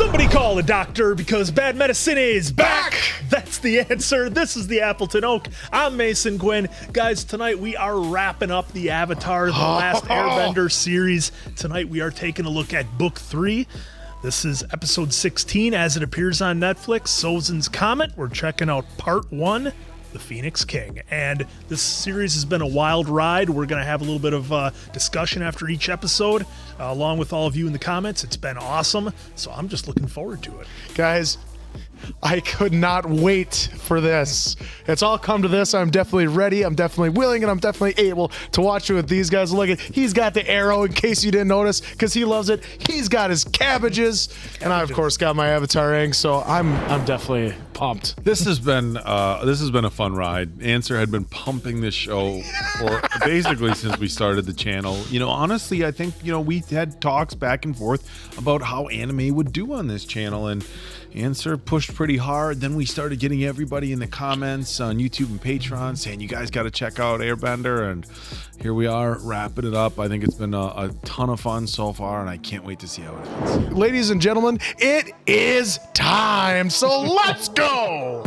Somebody call a doctor because bad medicine is back. That's the answer. This is the Appleton Oak. I'm Mason Quinn. Guys, tonight we are wrapping up the Avatar The Last Airbender series. Tonight we are taking a look at Book 3. This is episode 16 as it appears on Netflix, Sozin's Comet. We're checking out part 1, The Phoenix King. And this series has been a wild ride. We're going to have a little bit of discussion after each episode, along with all of you in the comments. It's been awesome, so I'm just looking forward to it. Guys, I could not wait for this. It's all come to this. I'm definitely ready. I'm definitely willing, and I'm definitely able to watch it with these guys. Look at, he's got the arrow in case you didn't notice, because he loves it. He's got his cabbages, and I of course got my Avatar Aang. So I'm definitely pumped. This has been a fun ride. Answer had been pumping this show for basically since we started the channel. You know, honestly, I think we had talks back and forth about how anime would do on this channel, and Answer pushed pretty hard. Then we started getting everybody in the comments on YouTube and Patreon saying you guys got to check out Airbender, and here we are wrapping it up. I think it's been a ton of fun so far, and I can't wait to see how it ends. Ladies and gentlemen, it is time. So let's go.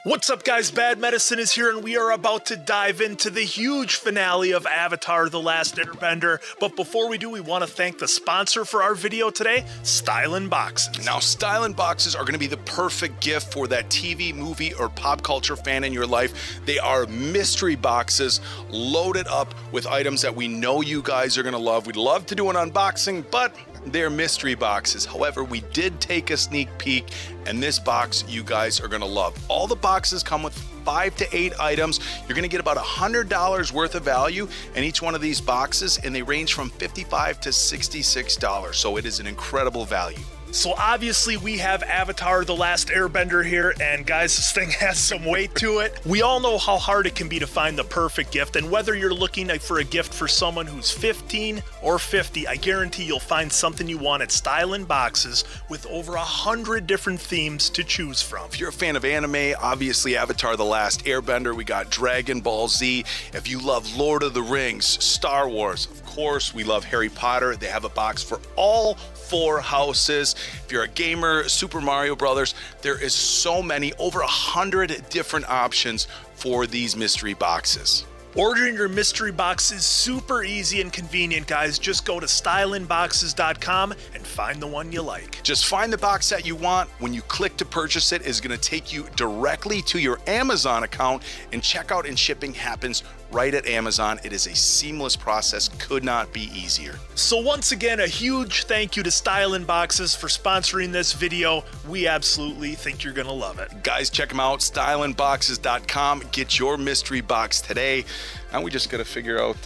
What's up, guys? Bad Medicine is here, and we are about to dive into the huge finale of Avatar The Last Airbender. But before we do, we want to thank the sponsor for our video today, Stylin' Boxes. Now, Stylin' Boxes are going to be the perfect gift for that TV, movie, or pop culture fan in your life. They are mystery boxes loaded up with items that we know you guys are going to love. We'd love to do an unboxing, but they're mystery boxes. However, we did take a sneak peek, and this box you guys are gonna love. All the boxes come with 5 to 8 items. You're gonna get about $100 worth of value in each one of these boxes, and they range from $55 to $66. So it is an incredible value. So obviously we have Avatar The Last Airbender here, and guys, this thing has some weight to it. We all know how hard it can be to find the perfect gift, and whether you're looking for a gift for someone who's 15 or 50, I guarantee you'll find something you want at Stylin' Boxes with over 100 different themes to choose from. If you're a fan of anime, obviously Avatar The Last Airbender, we got Dragon Ball Z. If you love Lord of the Rings, Star Wars, of course, we love Harry Potter. They have a box for all 4 houses. If you're a gamer, Super Mario Brothers, there is so many, over 100 different options for these mystery boxes. Ordering your mystery box is super easy and convenient, guys. Just go to stylinboxes.com and find the one you like. Just find the box that you want. When you click to purchase it, it's going to take you directly to your Amazon account, and checkout and shipping happens right at Amazon. It is a seamless process, could not be easier. So once again, a huge thank you to Stylin' Boxes for sponsoring this video. We absolutely think you're gonna love it. Guys, check them out, stylinboxes.com. Get your mystery box today. And we just gotta figure out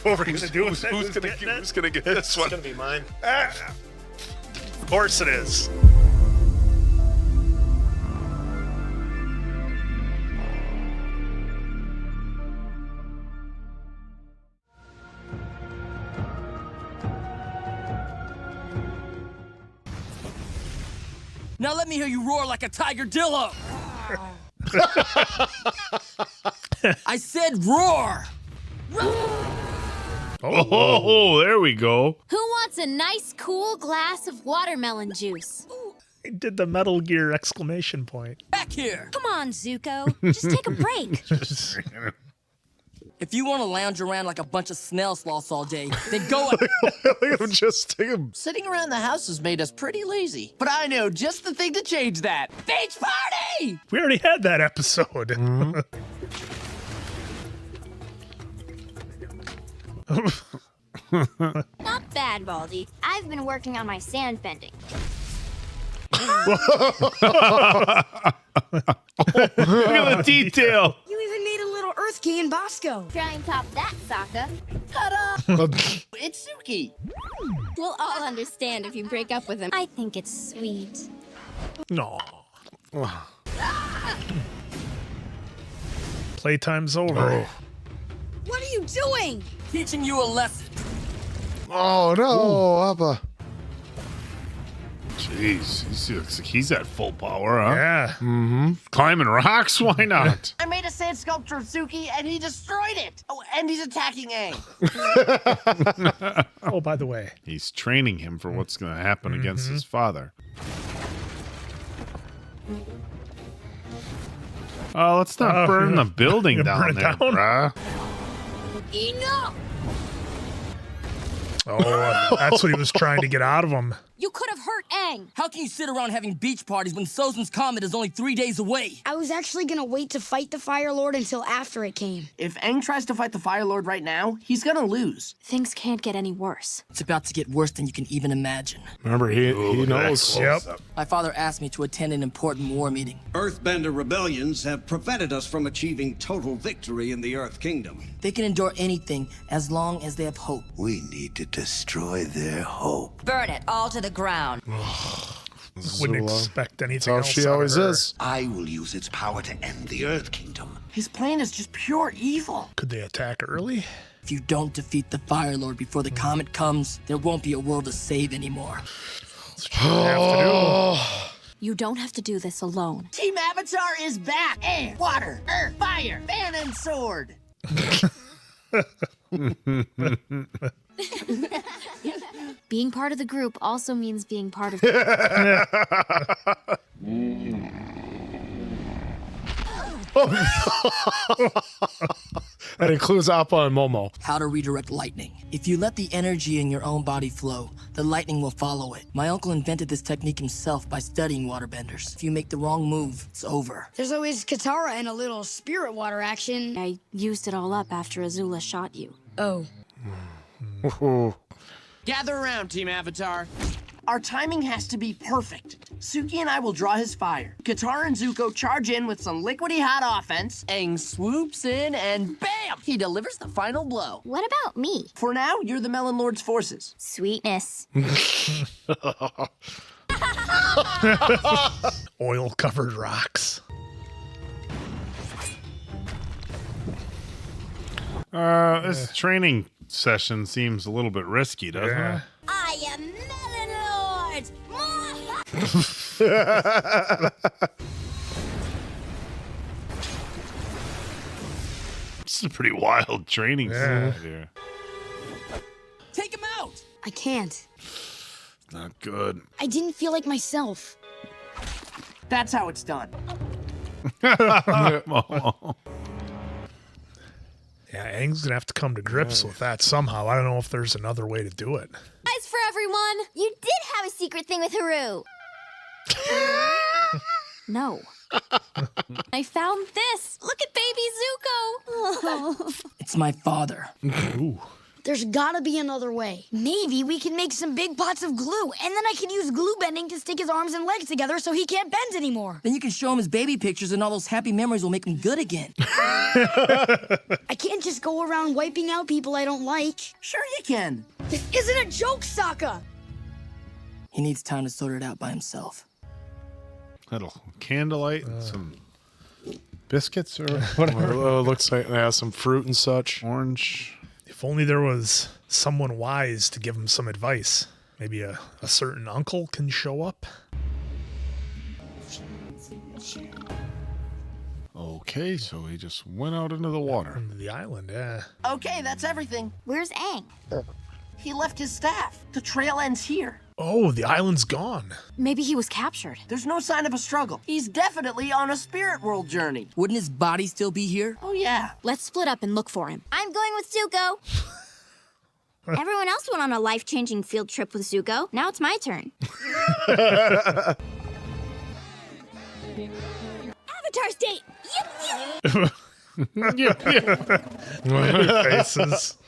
what we're gonna do with it. who's gonna get this one. It's gonna be mine. Of course it is. Now let me hear you roar like a tiger dillo. I said roar. Oh, there we go. Who wants a nice, cool glass of watermelon juice? I did the Metal Gear exclamation point. Back here. Come on, Zuko. Just take a break. If you want to lounge around like a bunch of snail sloths all day, then go. Sitting around the house has made us pretty lazy. But I know just the thing to change that. Beach party! We already had that episode. Not bad, Baldy. I've been working on my sand bending. Look at the detail. You even made a little Earth King in Bosco. Try and top that, Sokka. It's Suki. We'll all understand if you break up with him. I think it's sweet. No. Playtime's over. What are you doing? Teaching you a lesson. Oh no, Abba. Jeez, he looks like he's at full power, huh? Yeah. Climbing rocks? Why not? I made a sand sculpture of Suki, and he destroyed it. Oh, and he's attacking Aang. Oh, by the way. He's training him for what's going to happen against his father. Oh, let's not burn the building You down burn it there, down? bruh. Enough! Oh, that's what he was trying to get out of him. You could have hurt Aang. How can you sit around having beach parties when Sozin's comet is only 3 days away? I was actually gonna wait to fight the Fire Lord until after it came. If Aang tries to fight the Fire Lord right now, he's gonna lose. Things can't get any worse. It's about to get worse than you can even imagine. Remember, he knows. Yep. My father asked me to attend an important war meeting. Earthbender rebellions have prevented us from achieving total victory in the Earth Kingdom. They can endure anything as long as they have hope. We need to destroy their hope. Burn it all to the ground. Wouldn't Zula. expect anything That's how else. she out of always her. is. I will use its power to end the Earth Kingdom. His plan is just pure evil. Could they attack early? If you don't defeat the Fire Lord before the comet comes, there won't be a world to save anymore. You don't have to do this alone. Team Avatar is back. Air, water, earth, fire, fan, and sword. Being part of the group also means being part of That includes Appa and Momo. How to redirect lightning. If you let the energy in your own body flow, the lightning will follow it. My uncle invented this technique himself by studying waterbenders. If you make the wrong move, it's over. There's always Katara and a little spirit water action. I used it all up after Azula shot you. Oh. Gather around, Team Avatar. Our timing has to be perfect. Suki and I will draw his fire. Katara and Zuko charge in with some liquidy hot offense. Aang swoops in and bam! He delivers the final blow. What about me? For now, you're the Melon Lord's forces. Sweetness. Oil-covered rocks. This training session seems a little bit risky, doesn't it? I am Melon Lord! It's a pretty wild training set here. Take him out! I can't. Not good. I didn't feel like myself. That's how it's done. Yeah, Aang's gonna have to come to grips with that somehow. I don't know if there's another way to do it. Eyes for everyone! You did have a secret thing with Haru! No. I found this! Look at baby Zuko! It's my father. Ooh. There's gotta be another way. Maybe we can make some big pots of glue, and then I can use glue bending to stick his arms and legs together so he can't bend anymore. Then you can show him his baby pictures and all those happy memories will make him good again. I can't just go around wiping out people I don't like. Sure you can. This isn't a joke, Sokka! He needs time to sort it out by himself. Little candlelight and some biscuits or whatever. It looks like it has some fruit and such. Orange. If only there was someone wise to give him some advice. Maybe a certain uncle can show up. Okay, so he just went out into the water. Into the island, yeah. Okay, that's everything. Where's Aang? He left his staff. The trail ends here. Oh, the island's gone. Maybe he was captured. There's no sign of a struggle. He's definitely on a spirit world journey. Wouldn't his body still be here? Oh, yeah. Let's split up and look for him. I'm going with Zuko. Everyone else went on a life-changing field trip with Zuko. Now it's my turn. Avatar's date! Yip, yip! Faces.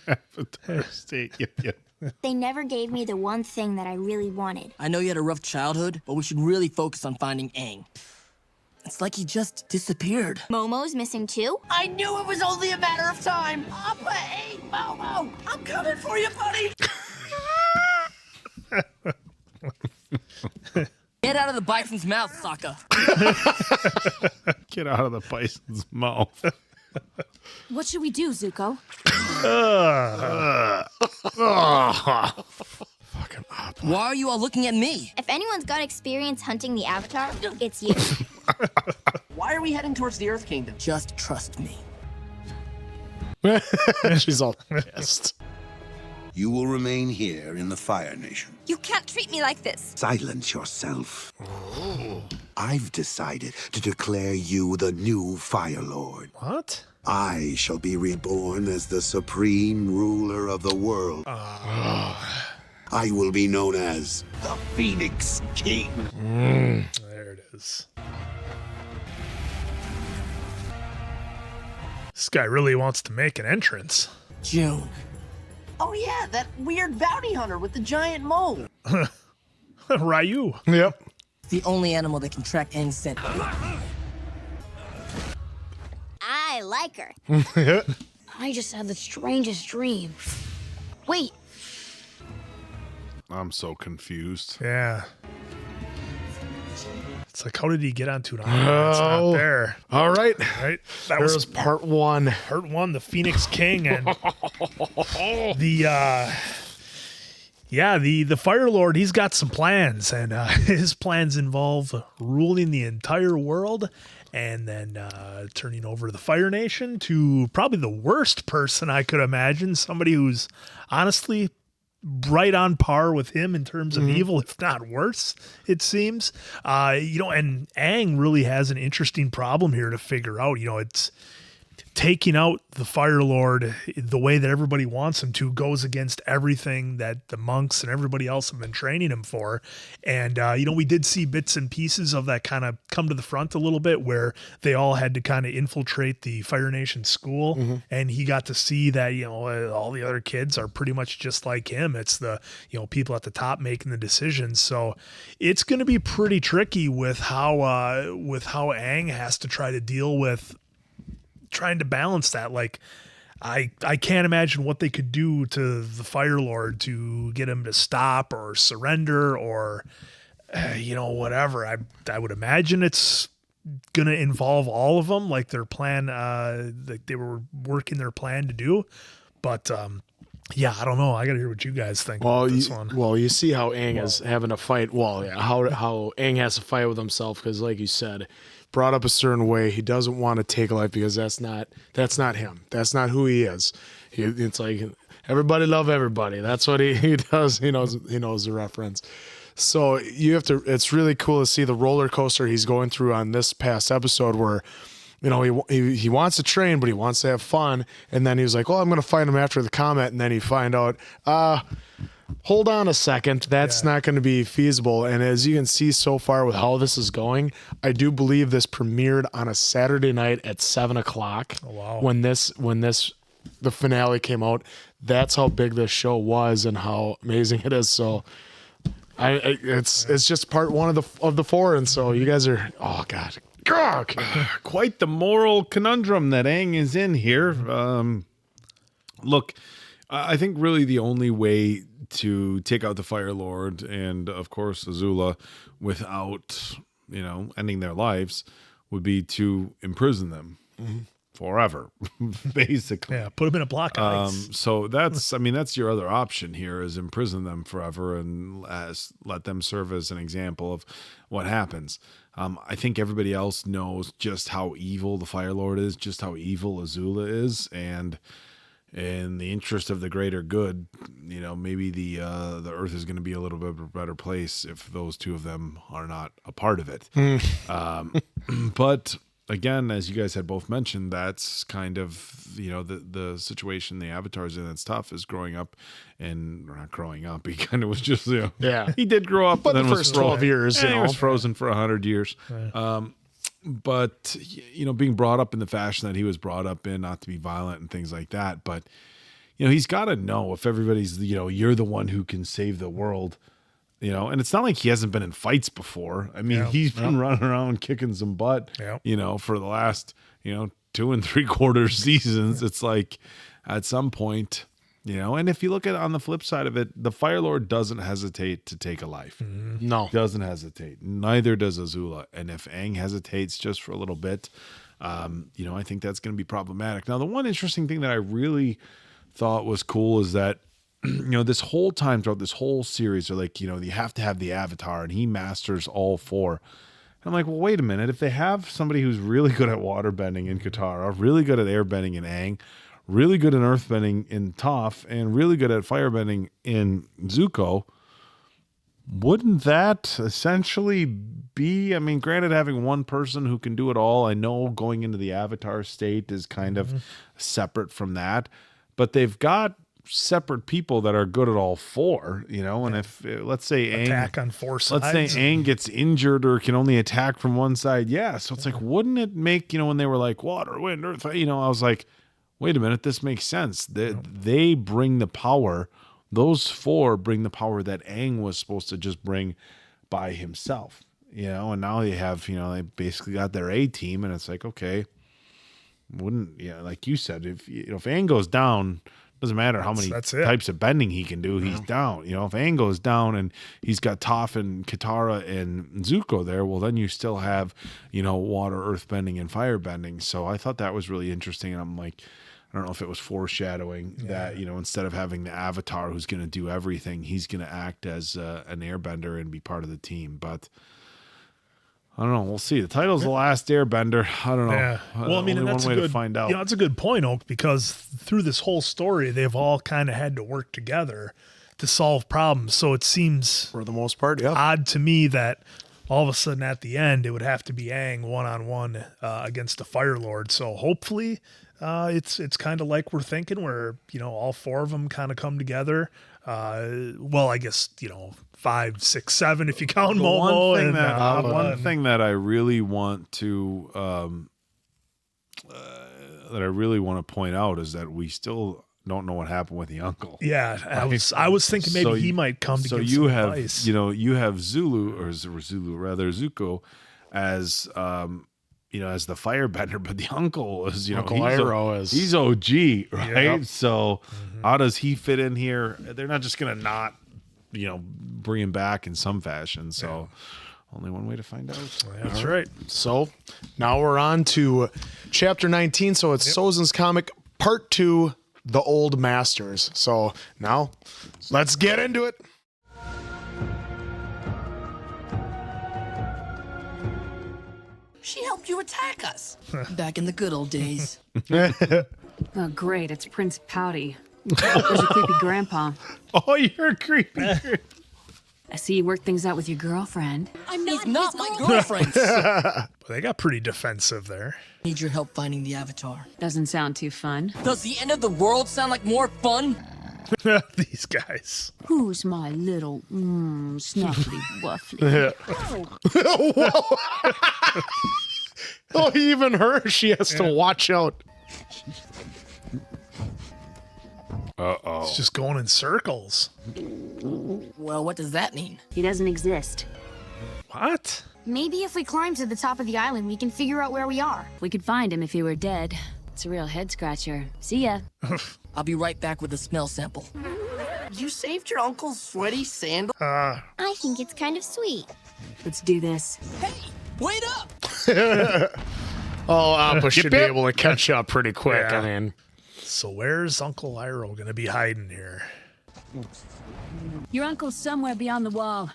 Avatar state. Yep. They never gave me the one thing that I really wanted. I know you had a rough childhood, but we should really focus on finding Aang. It's like he just disappeared. Momo's missing too? I knew it was only a matter of time. Appa ate Momo. I'm coming for you, buddy. Get out of the bison's mouth, Sokka. Get out of the bison's mouth. What should we do, Zuko? Fucking Appa. up. Why are you all looking at me? If anyone's got experience hunting the Avatar, it's you. Why are we heading towards the Earth Kingdom? Just trust me. She's all pissed. You will remain here in the Fire Nation. You can't treat me like this. Silence yourself. I've decided to declare you the new Fire Lord. What? I shall be reborn as the supreme ruler of the world. I will be known as the Phoenix King. There it is. This guy really wants to make an entrance. June. Oh yeah, that weird bounty hunter with the giant mole. Ryu. Yep. The only animal that can track Aang's scent. I like her. I just had the strangest dream. Wait, I'm so confused. Yeah. It's like, how did he get onto an island? It's not there. All right. Right? That There's was part one. part one, the Phoenix King, and the Fire Lord. He's got some plans, and his plans involve ruling the entire world, and then turning over the Fire Nation to probably the worst person I could imagine. Somebody who's honestly right on par with him in terms of evil, if not worse, it seems. And Aang really has an interesting problem here to figure out. It's taking out the Fire Lord the way that everybody wants him to goes against everything that the monks and everybody else have been training him for. And, we did see bits and pieces of that kind of come to the front a little bit, where they all had to kind of infiltrate the Fire Nation school. And he got to see that, all the other kids are pretty much just like him. It's the, people at the top making the decisions. So it's going to be pretty tricky with how Aang has to try to deal with trying to balance that. Like, I can't imagine what they could do to the Fire Lord to get him to stop or surrender or whatever. I would imagine it's gonna involve all of them, like their plan, like they were working their plan to do. But I don't know. I gotta hear what you guys think about this one. Well, you see how Aang is having a fight. Well, yeah, how Aang has to fight with himself because, like you said, brought up a certain way. He doesn't want to take a life because that's not him. That's not who he is. It's like everybody love everybody. That's what he does. He knows the reference. So you have to. It's really cool to see the roller coaster he's going through on this past episode where, he wants to train, but he wants to have fun. And then he was like, "Oh, I'm going to fight him after the comet." And then he find out, hold on a second, that's not going to be feasible. And as you can see so far with how this is going, I do believe this premiered on a Saturday night at 7:00. Oh, wow. When the finale came out. That's how big this show was and how amazing it is. So it's just part one of the four, and so you guys are Quite the moral conundrum that Aang is in here. Look, I think really the only way to take out the Fire Lord and, of course, Azula without, ending their lives would be to imprison them forever, basically. Yeah, put them in a block of ice. So that's your other option here, is imprison them forever and let them serve as an example of what happens. I think everybody else knows just how evil the Fire Lord is, just how evil Azula is, and in the interest of the greater good, maybe the Earth is going to be a little bit of a better place if those two of them are not a part of it. But again, as you guys had both mentioned, that's kind of, the situation the Avatar's in that's tough is growing up, and not growing up. He kind of was just, he did grow up, but then the first 12 years, he was frozen for 100 years. Right. But, being brought up in the fashion that he was brought up in, not to be violent and things like that. But, he's got to know if everybody's, you're the one who can save the world, and it's not like he hasn't been in fights before. I mean, he's been running around kicking some butt, for the last, 2 3/4 seasons. It's like at some point, and if you look at it on the flip side of it, the Fire Lord doesn't hesitate to take a life. No. Doesn't hesitate. Neither does Azula. And if Aang hesitates just for a little bit, I think that's going to be problematic. Now, the one interesting thing that I really thought was cool is that this whole time throughout this whole series, they're like, you have to have the Avatar, and he masters all four. And I'm like, well, wait a minute. If they have somebody who's really good at waterbending in Katara, really good at airbending in Aang, really good at earthbending in Toph, and really good at firebending in Zuko, wouldn't that essentially be, I mean, granted, having one person who can do it all, I know going into the Avatar state is kind of separate from that, but they've got separate people that are good at all four, and if, let's say Attack on four sides. Let's say Aang gets injured or can only attack from one side, so it's like, wouldn't it make, when they were like, water, wind, earth, I was like, wait a minute, this makes sense. They bring the power. Those four bring the power that Aang was supposed to just bring by himself, and now they have, they basically got their A team, and it's like, okay, wouldn't, like you said, if Aang goes down, doesn't matter how many types of bending he can do, he's down. If Aang goes down and he's got Toph and Katara and Zuko there, well, then you still have, water, earth bending, and fire bending. So I thought that was really interesting, and I'm like, I don't know if it was foreshadowing that, instead of having the Avatar who's going to do everything, he's going to act as an airbender and be part of the team. But I don't know. We'll see. The title's The Last Airbender. I don't know. Yeah. Well, I mean, and that's one way a good, to find out. That's a good point, Oak, because through this whole story, they've all kind of had to work together to solve problems. So it seems, For the most part, odd to me that all of a sudden at the end, it would have to be Aang one-on-one against the Fire Lord. So hopefully it's kind of like we're thinking where, all four of them kind of come together. Well, I guess, 5, 6, 7 if you count Momo. One thing that I really want to point out is that we still don't know what happened with the uncle. Yeah, I was thinking maybe he might come to give some advice. You have Zuko as as the firebender, but the uncle is, Uncle Iroh is. He's OG, right? Yep. So how does he fit in here? They're not just going to not, bring him back in some fashion. So only one way to find out. That's right. So now we're on to chapter 19. So it's Sozin's comic part 2, The Old Masters. So now let's get into it. She helped you attack us. Back in the good old days. Oh, great. It's Prince Pouty. There's a creepy grandpa. Oh, you're creepy. I see you work things out with your girlfriend. He's not my girlfriend. They got pretty defensive there. Need your help finding the Avatar. Doesn't sound too fun. Does the end of the world sound like more fun? These guys. Who's my little snuffly wuffly? Oh, even her, she has to watch out. Uh-oh. It's just going in circles. Well, what does that mean? He doesn't exist. What? Maybe if we climb to the top of the island, we can figure out where we are. We could find him if he were dead. It's a real head scratcher. See ya. I'll be right back with a smell sample. You saved your uncle's sweaty sandal? I think it's kind of sweet. Let's do this. Hey, wait up! Appa should be able to catch up pretty quick. Yeah. I mean, So where's Uncle Iroh going to be hiding here? Your uncle's somewhere beyond the wall.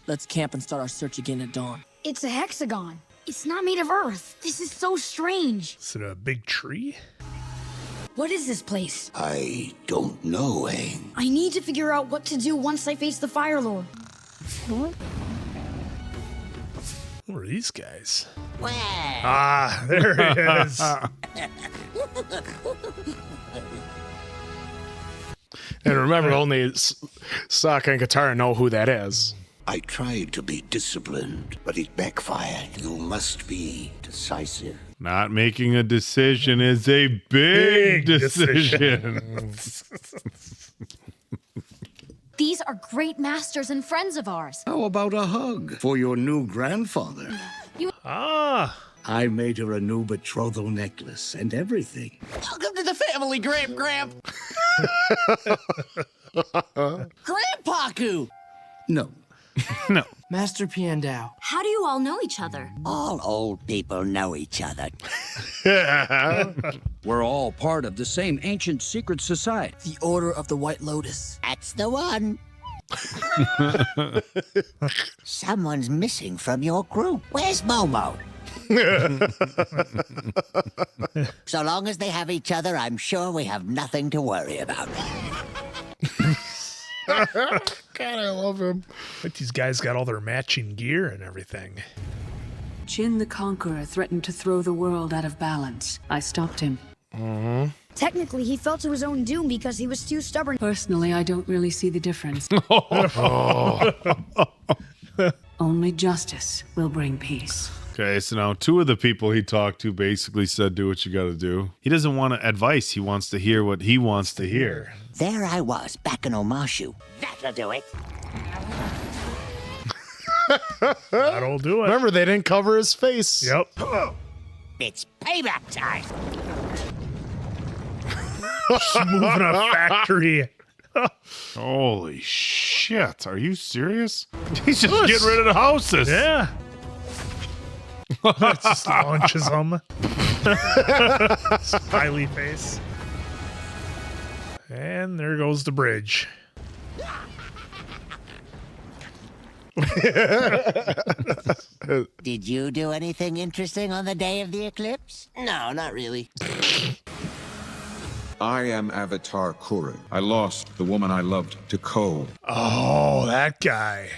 Let's camp and start our search again at dawn. It's a hexagon. It's not made of earth. This is so strange. Is it a big tree? What is this place? I don't know, Aang. I need to figure out what to do once I face the Fire Lord. Who are these guys? Wow. Ah, there he is. and remember, only Sokka and Katara know who that is. I tried to be disciplined, but it backfired. You must be decisive. Not making a decision is a big decision. These are great masters and friends of ours. How about a hug for your new grandfather? Ah. I made her a new betrothal necklace and everything. Welcome to the family, Gramp. Grandpa-coo! No, No. Master Piandao. How do you all know each other? All old people know each other. We're all part of the same ancient secret society. The Order of the White Lotus. That's the one. Someone's missing from your group. Where's Momo? So long as they have each other, I'm sure we have nothing to worry about. God, I love him. But these guys got all their matching gear and everything. Jin the Conqueror threatened to throw the world out of balance. I stopped him. Technically, he fell to his own doom because he was too stubborn. Personally, I don't really see the difference. Only justice will bring peace. Okay, so now 2 of the people he talked to basically said, do what you got to do. He doesn't want advice. He wants to hear what he wants to hear. There I was, back in Omashu. That'll do it. That'll do it. Remember, they didn't cover his face. Yep. It's payback time. Moving a factory. Holy shit. Are you serious? He's just getting rid of the houses. Yeah. It just launches them. Smiley face. And there goes the bridge. Did you do anything interesting on the day of the eclipse? No, not really. I am Avatar Kuruk. I lost the woman I loved to Ko. Oh, that guy.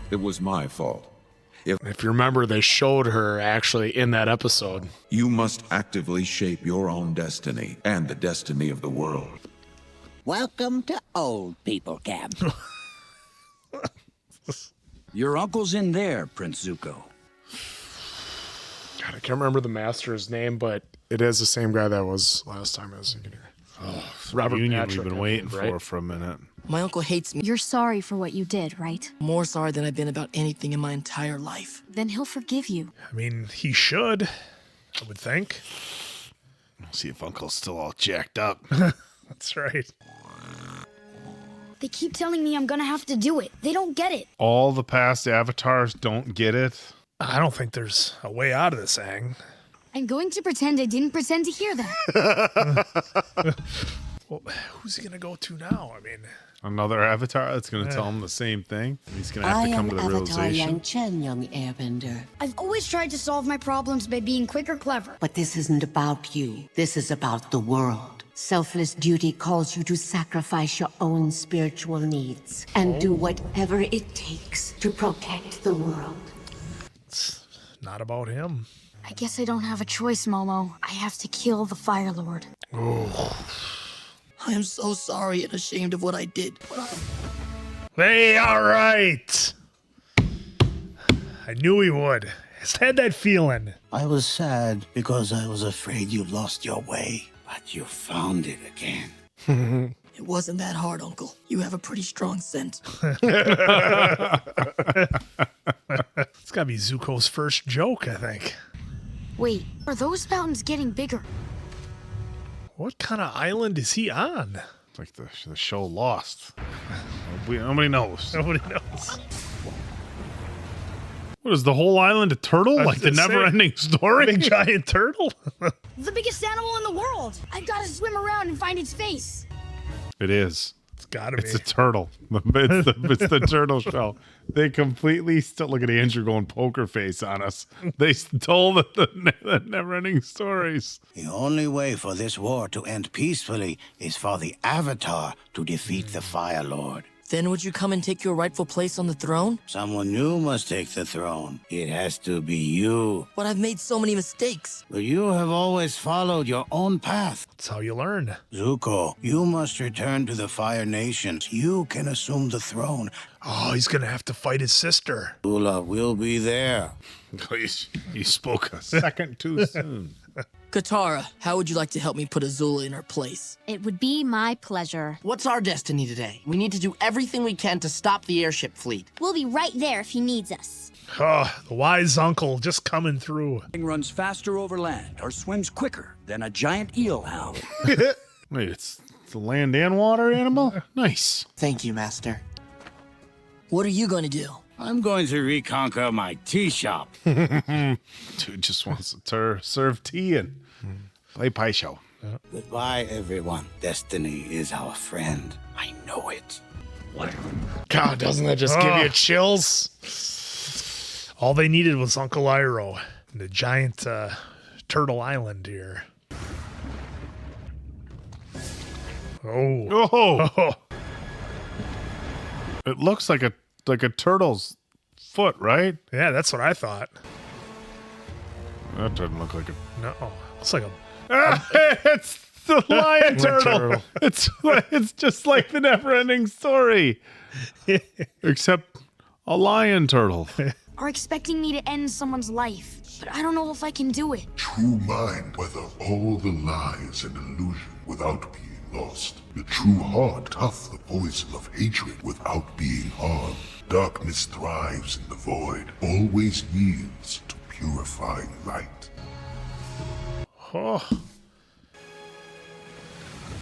It was my fault. If you remember, they showed her actually in that episode. You must actively shape your own destiny and the destiny of the world. Welcome to old people camp. Your uncle's in there, Prince Zuko. God, I can't remember the master's name, but it is the same guy that was last time I was in here. Robert Union Patrick, we've been I waiting think, for a minute. My uncle hates me. You're sorry for what you did, right? More sorry than I've been about anything in my entire life. Then he'll forgive you. I mean, he should, I would think. We'll see if Uncle's still all jacked up. That's right. They keep telling me I'm gonna have to do it. They don't get it. All the past avatars don't get it. I don't think there's a way out of this, Aang. I'm going to pretend I didn't pretend to hear that. Well, who's he gonna go to now? I mean, Another avatar that's going to tell him the same thing. He's going to have to come to the realization. Chen, young Airbender. I've always tried to solve my problems by being quick or clever. But this isn't about you. This is about the world. Selfless duty calls you to sacrifice your own spiritual needs and do whatever it takes to protect the world. It's not about him. I guess I don't have a choice, Momo. I have to kill the Fire Lord. Oh. I am so sorry and ashamed of what I did. Hey, all right. I knew he would. Just had that feeling. I was sad because I was afraid you lost your way, but you found it again. It wasn't that hard, Uncle. You have a pretty strong scent. It's gotta be Zuko's first joke, I think. Wait, are those mountains getting bigger? What kind of island is he on? It's like the show Lost. Nobody knows. Nobody knows. What is the whole island a turtle? Like the never-ending story? Big giant turtle? The biggest animal in the world. I've got to swim around and find its face. It is. It's gotta be. It's a turtle. It's the turtle shell. They completely still look at Andrew going poker face on us. They stole the never-ending stories. The only way for this war to end peacefully is for the Avatar to defeat the Fire Lord. Then would you come and take your rightful place on the throne? Someone new must take the throne. It has to be you. But I've made so many mistakes. But you have always followed your own path. That's how you learn. Zuko, you must return to the Fire Nation. You can assume the throne. Oh, he's gonna have to fight his sister. Ula will be there. You spoke a second too soon. Katara, how would you like to help me put Azula in her place? It would be my pleasure. What's our destiny today? We need to do everything we can to stop the airship fleet. We'll be right there if he needs us. Oh, the wise uncle just coming through. It runs faster over land or swims quicker than a giant eelhound. Wait, it's the land and water animal? Nice. Thank you, Master. What are you going to do? I'm going to reconquer my tea shop. Dude just wants to serve tea and play pie show. Goodbye, everyone. Destiny is our friend. I know it. God, doesn't that just give you chills? All they needed was Uncle Iroh, the giant turtle island here. Oh. It looks like a turtle's foot, right? Yeah, that's what I thought. That doesn't look like a... No, it's like a... It's the lion turtle. It's just like the never-ending story. Except a lion turtle. Are expecting me to end someone's life, but I don't know if I can do it. True mind weather all the lies and illusion without being lost. The true heart tough the poison of hatred without being harmed. Darkness thrives in the void, always yields to purifying light. Oh.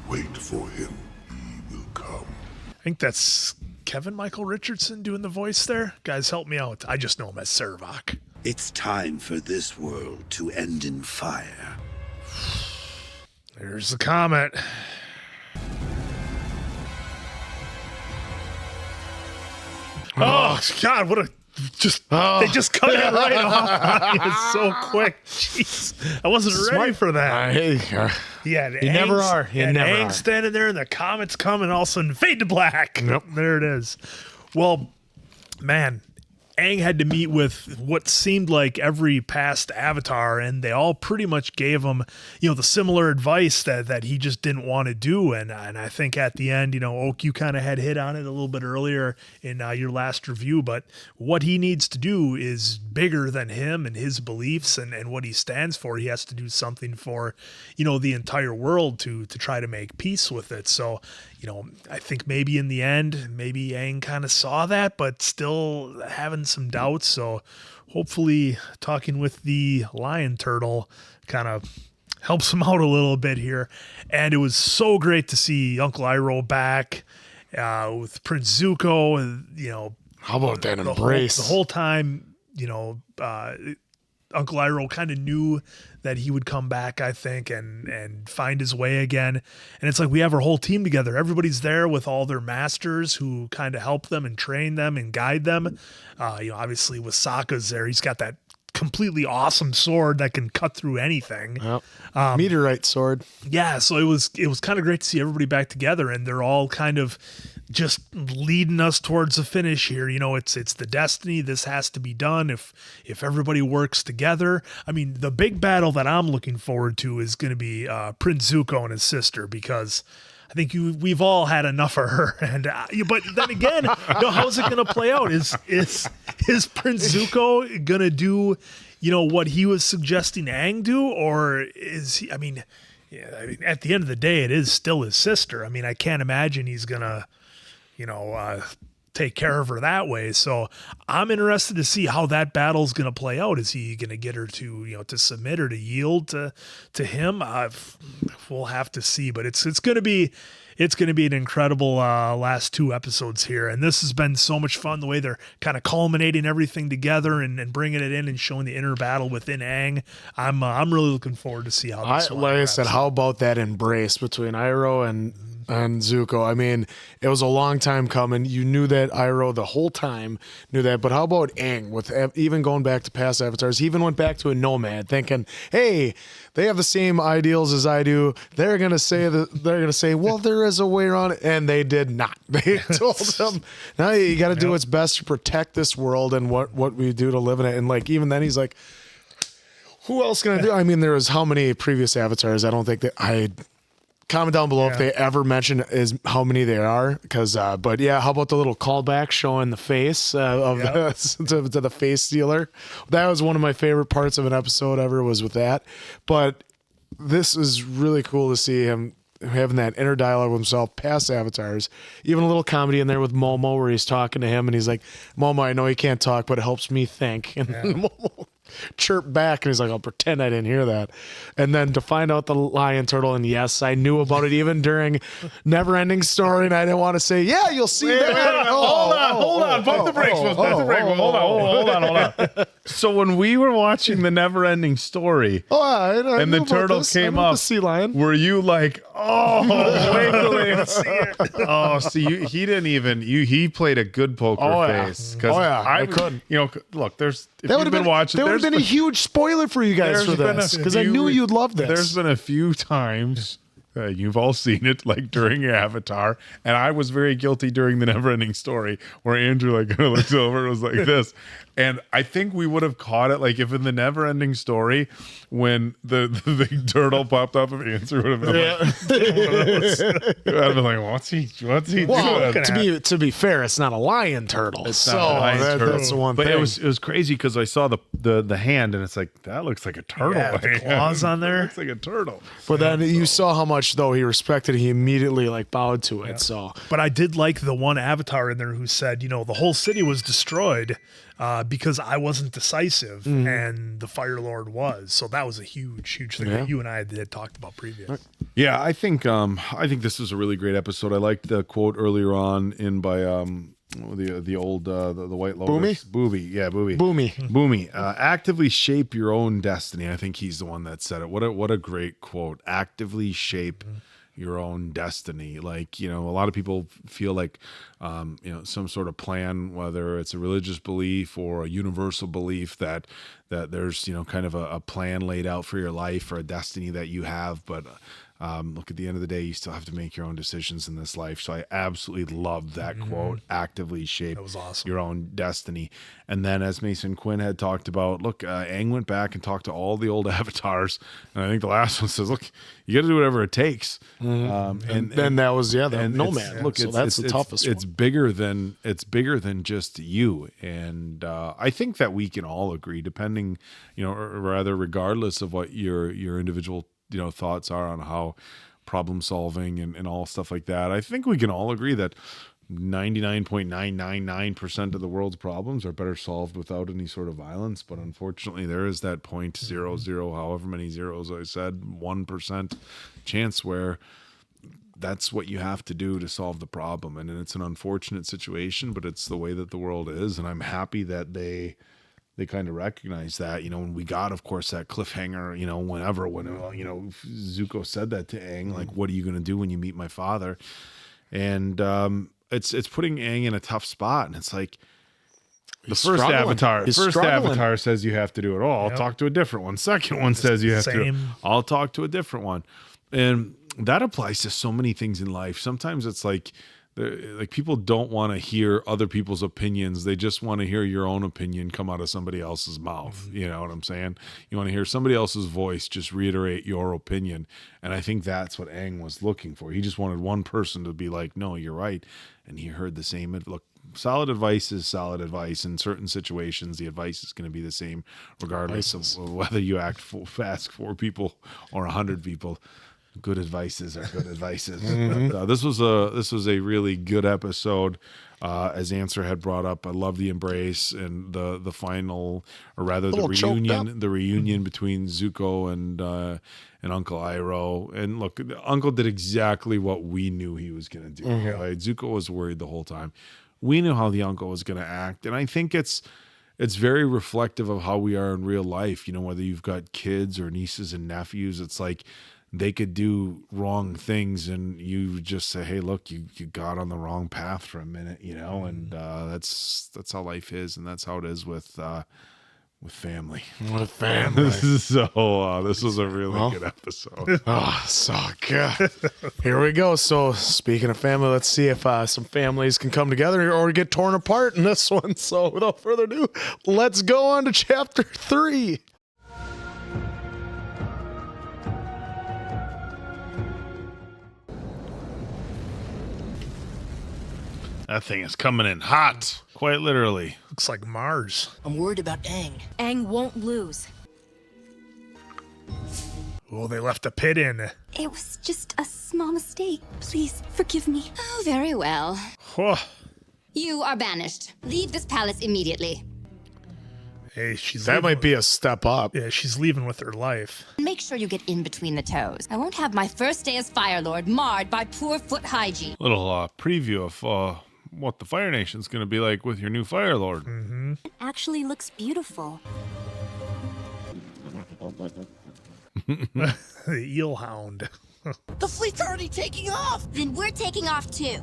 Wait for him, he will come. I think that's Kevin Michael Richardson doing the voice there. Guys, help me out. I just know him as Servok. It's time for this world to end in fire. There's the comet. Oh, God, what a... They just cut it right off. It's so quick. Jeez. I wasn't ready for that. Yeah, You never are. You never Aang are. standing there and the comet's coming, all of a sudden fade to black. Yep. There it is. Well, man, Aang had to meet with what seemed like every past Avatar, and they all pretty much gave him, the similar advice that he just didn't want to do. And I think at the end, Oak, you kind of had hit on it a little bit earlier in your last review, but what he needs to do is bigger than him and his beliefs and what he stands for. He has to do something for, the entire world to try to make peace with it. So, I think maybe in the end, maybe Aang kind of saw that, but still having some doubts. So hopefully talking with the lion turtle kind of helps him out a little bit here. And it was so great to see Uncle Iroh back with Prince Zuko. And, how about that embrace? The whole time, Uncle Iroh kind of knew that he would come back, I think, and find his way again. And it's like we have our whole team together. Everybody's there with all their masters who kind of help them and train them and guide them. Obviously with Sokka's there, he's got that completely awesome sword that can cut through anything. Yep. Meteorite sword. Yeah, so it was kind of great to see everybody back together, and they're all kind of just leading us towards the finish here. It's the destiny. This has to be done if everybody works together. I mean, the big battle that I'm looking forward to is going to be Prince Zuko and his sister, because I think we've all had enough of her. And but then again, how's it going to play out? Is Prince Zuko going to do what he was suggesting Aang do, or is he? I mean, at the end of the day, it is still his sister. I mean, I can't imagine he's gonna take care of her that way. So I'm interested to see how that battle's going to play out. Is he going to get her to, to submit or to yield to him? We'll have to see, but it's going to be an incredible last two episodes here. And this has been so much fun, the way they're kind of culminating everything together and bringing it in and showing the inner battle within Aang. I'm really looking forward to see how this like I said, how about that embrace between Iroh and Zuko? I mean, it was a long time coming. You knew that Iroh the whole time knew that. But how about Aang? With even going back to past avatars, he even went back to a nomad, thinking, "Hey, they have the same ideals as I do. They're gonna say, well, there is a way around it," and they did not. They told him, "No, you got to do what's best to protect this world and what we do to live in it." And like even then, he's like, "Who else can I do?" I mean, there was how many previous avatars? I don't think that I. Comment down below if they ever mention is how many there are, because but yeah, how about the little callback showing the face of to the face stealer? That was one of my favorite parts of an episode ever, was with that. But this is really cool to see him having that inner dialogue with himself past avatars. Even a little comedy in there with Momo where he's talking to him and he's like, "Momo, I know you can't talk, but it helps me think." And Momo chirp back, and he's like, I'll pretend I didn't hear that. And then to find out the lion turtle, and yes, I knew about it even during Neverending Story, and I didn't want to say, yeah, you'll see that. Hold on. Pump the brakes. Hold on. So when we were watching the Neverending Story, I and the turtle came up, the sea lion. were you like, wait till they see it? Oh, see, he didn't even. He played a good poker face. I couldn't. Look, there's. If That you've been watching, That would have there's been a huge spoiler for you guys for this, because I knew you'd love this. There's been a few times. You've all seen it, like during Avatar, and I was very guilty during the Neverending Story, where Andrew like kind of looks over and was like this, and I think we would have caught it, like if in the Neverending Story, when the turtle popped up, if Andrew would have been like, I'd have been like, what's he doing? To be fair, it's not a lion turtle. It's not a lion turtle. That's the one but thing. it was crazy because I saw the hand, and it's like, that looks like a turtle. Yeah, the claws on there. It looks like a turtle. But then you saw how much though he respected it. He immediately like bowed to it. So, but I did like the one Avatar in there who said, the whole city was destroyed because I wasn't decisive, and the Fire Lord was. So that was a huge thing that you and I had talked about previous. Yeah, I think this was a really great episode. I liked the quote earlier on by the old the White Lotus. Boomy. Actively shape your own destiny. I think he's the one that said it. What a great quote. Actively shape your own destiny. Like, a lot of people feel like some sort of plan, whether it's a religious belief or a universal belief that there's kind of a plan laid out for your life or a destiny that you have, but look, at the end of the day, you still have to make your own decisions in this life. So I absolutely loved that quote, actively shape your own destiny. And then as Mason Quinn had talked about, look, Aang went back and talked to all the old avatars. And I think the last one says, look, you got to do whatever it takes. And then that was, the nomad. Look, so that's the toughest one. It's bigger than just you. And I think that we can all agree, depending, or rather regardless of what your individual thoughts are on how problem solving and all stuff like that. I think we can all agree that 99.999% of the world's problems are better solved without any sort of violence. But unfortunately, there is that 0.00, however many zeros I said, 1% chance where that's what you have to do to solve the problem. And it's an unfortunate situation, but it's the way that the world is. And I'm happy that they kind of recognize that, when we got, of course, that cliffhanger, when Zuko said that to Aang, like, what are you going to do when you meet my father? And it's putting Aang in a tough spot. And it's like, the first avatar says you have to do it. I'll talk to a different one. Second one says you have to do it. I'll talk to a different one. And that applies to so many things in life. Sometimes it's like people don't want to hear other people's opinions. They just want to hear your own opinion come out of somebody else's mouth. You know what I'm saying? You want to hear somebody else's voice just reiterate your opinion. And I think that's what Aang was looking for. He just wanted one person to be like, no, you're right. And he heard the same. Look, solid advice is solid advice. In certain situations, the advice is going to be the same, regardless of whether you ask 4 people or 100 people. Good advices are good advices. But, this was a really good episode. As Answer had brought up, I love the embrace and the final, or rather the reunion between Zuko and Uncle Iroh. And look, Uncle did exactly what we knew he was going to do. Right? Zuko was worried the whole time. We knew how the uncle was going to act, and I think it's very reflective of how we are in real life. Whether you've got kids or nieces and nephews, it's like they could do wrong things and you just say, hey, look, you got on the wrong path for a minute, and that's how life is, and that's how it is with family. With family. So this was a really good episode. So good. Here we go. So speaking of family, let's see if some families can come together or get torn apart in this one. So without further ado, let's go on to chapter 3. That thing is coming in hot, quite literally. Looks like Mars. I'm worried about Aang. Aang won't lose. Oh, they left a pit in. It was just a small mistake. Please forgive me. Oh, very well. Oh. You are banished. Leave this palace immediately. Hey, she's That leaving might be a step up. Yeah, she's leaving with her life. Make sure you get in between the toes. I won't have my first day as Fire Lord marred by poor foot hygiene. Little preview of what the Fire Nation's going to be like with your new Fire Lord. Mm-hmm. It actually looks beautiful. The eel hound. The fleet's already taking off. Then we're taking off too.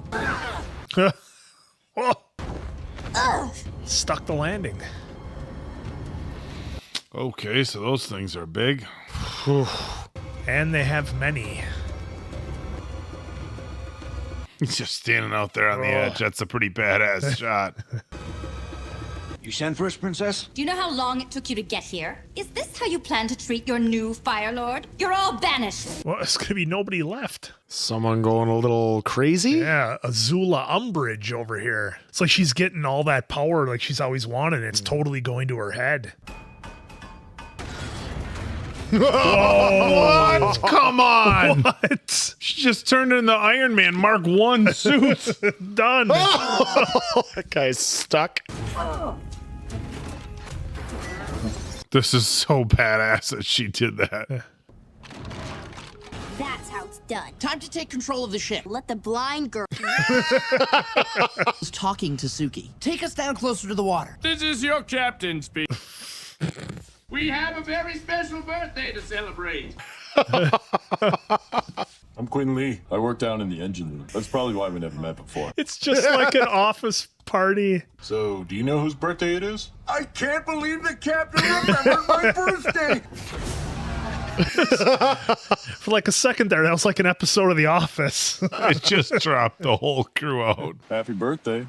Oh, Ugh. stuck the landing. Okay, so those things are big. And they have many. He's just standing out there on the edge. That's a pretty badass shot. You sent for us, Princess? Do you know how long it took you to get here? Is this how you plan to treat your new Fire Lord? You're all banished. Well, it's going to be nobody left. Someone going a little crazy? Yeah, Azula Umbridge over here. It's like she's getting all that power like she's always wanted. It's totally going to her head. What? Come on! What? She just turned in the Iron Man Mark 1 suit. Done. That guy's stuck. This is so badass that she did that. That's how it's done. Time to take control of the ship. Let the blind girl. Was talking to Suki. Take us down closer to the water. This is your captain speak. We have a very special birthday to celebrate. I'm Quinn Lee. I work down in the engine room. That's probably why we never met before. It's just like an office party. So, do you know whose birthday it is? I can't believe the captain remembered my birthday. For like a second there, that was like an episode of The Office. It just dropped the whole crew out. Happy birthday.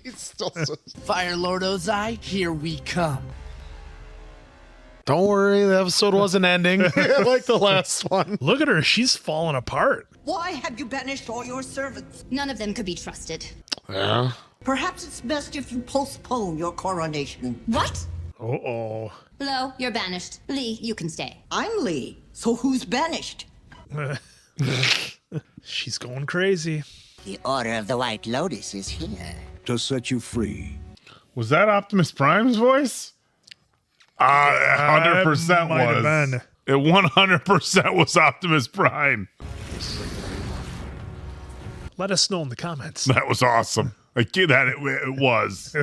He's still so... Fire Lord Ozai, here we come. Don't worry, the episode wasn't ending like the last one. Look at her. She's falling apart. Why have you banished all your servants? None of them could be trusted. Yeah. Perhaps it's best if you postpone your coronation. What? Uh-oh. Lo, you're banished. Lee, you can stay. I'm Lee, so who's banished? She's going crazy. The Order of the White Lotus is here. To set you free. Was that Optimus Prime's voice? 100% might have been. It 100% was Optimus Prime. Let us know in the comments. That was awesome. I get that it was.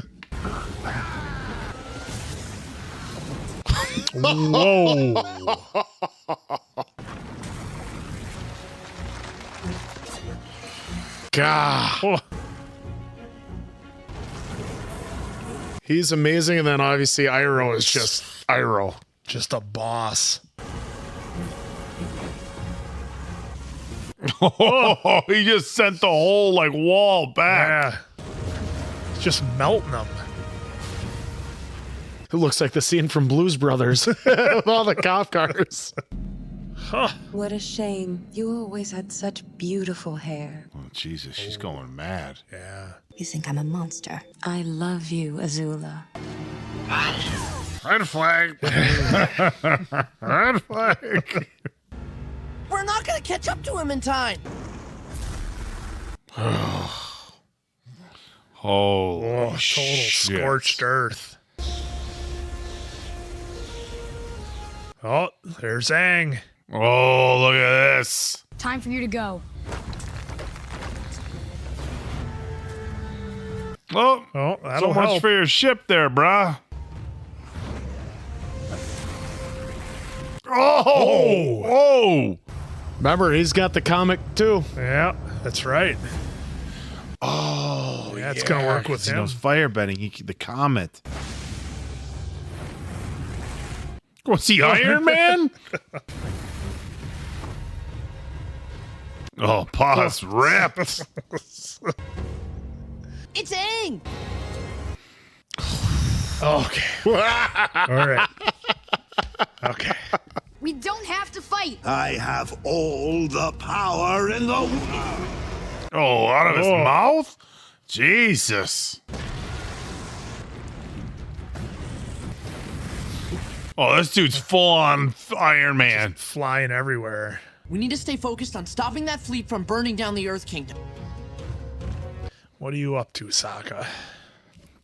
Whoa. God. Oh. He's amazing, and then obviously Iroh is just Iroh. Just a boss. Oh, he just sent the whole like wall back. Yeah. It's just melting them. It looks like the scene from Blues Brothers with all the cop cars. Huh. What a shame. You always had such beautiful hair. Oh, Jesus, she's going mad. Yeah. You think I'm a monster? I love you, Azula. Red flag. Red flag. We're not gonna catch up to him in time. Total scorched earth. Oh, there's Aang. Oh, look at this. Time for you to go. Oh, that'll so much help. for your ship there, brah. Oh! Remember, he's got the comic too. Yeah, that's right. Oh, yeah, it's gonna work with He him. knows firebending. The comet. Was he Iron Man? Oh, pause. Ripped. It's Aang! Okay. All right. Okay. We don't have to fight. I have all the power in the world. Oh, out of his mouth? Jesus. Oh, this dude's full on Iron Man. Flying everywhere. We need to stay focused on stopping that fleet from burning down the Earth Kingdom. What are you up to, Sokka?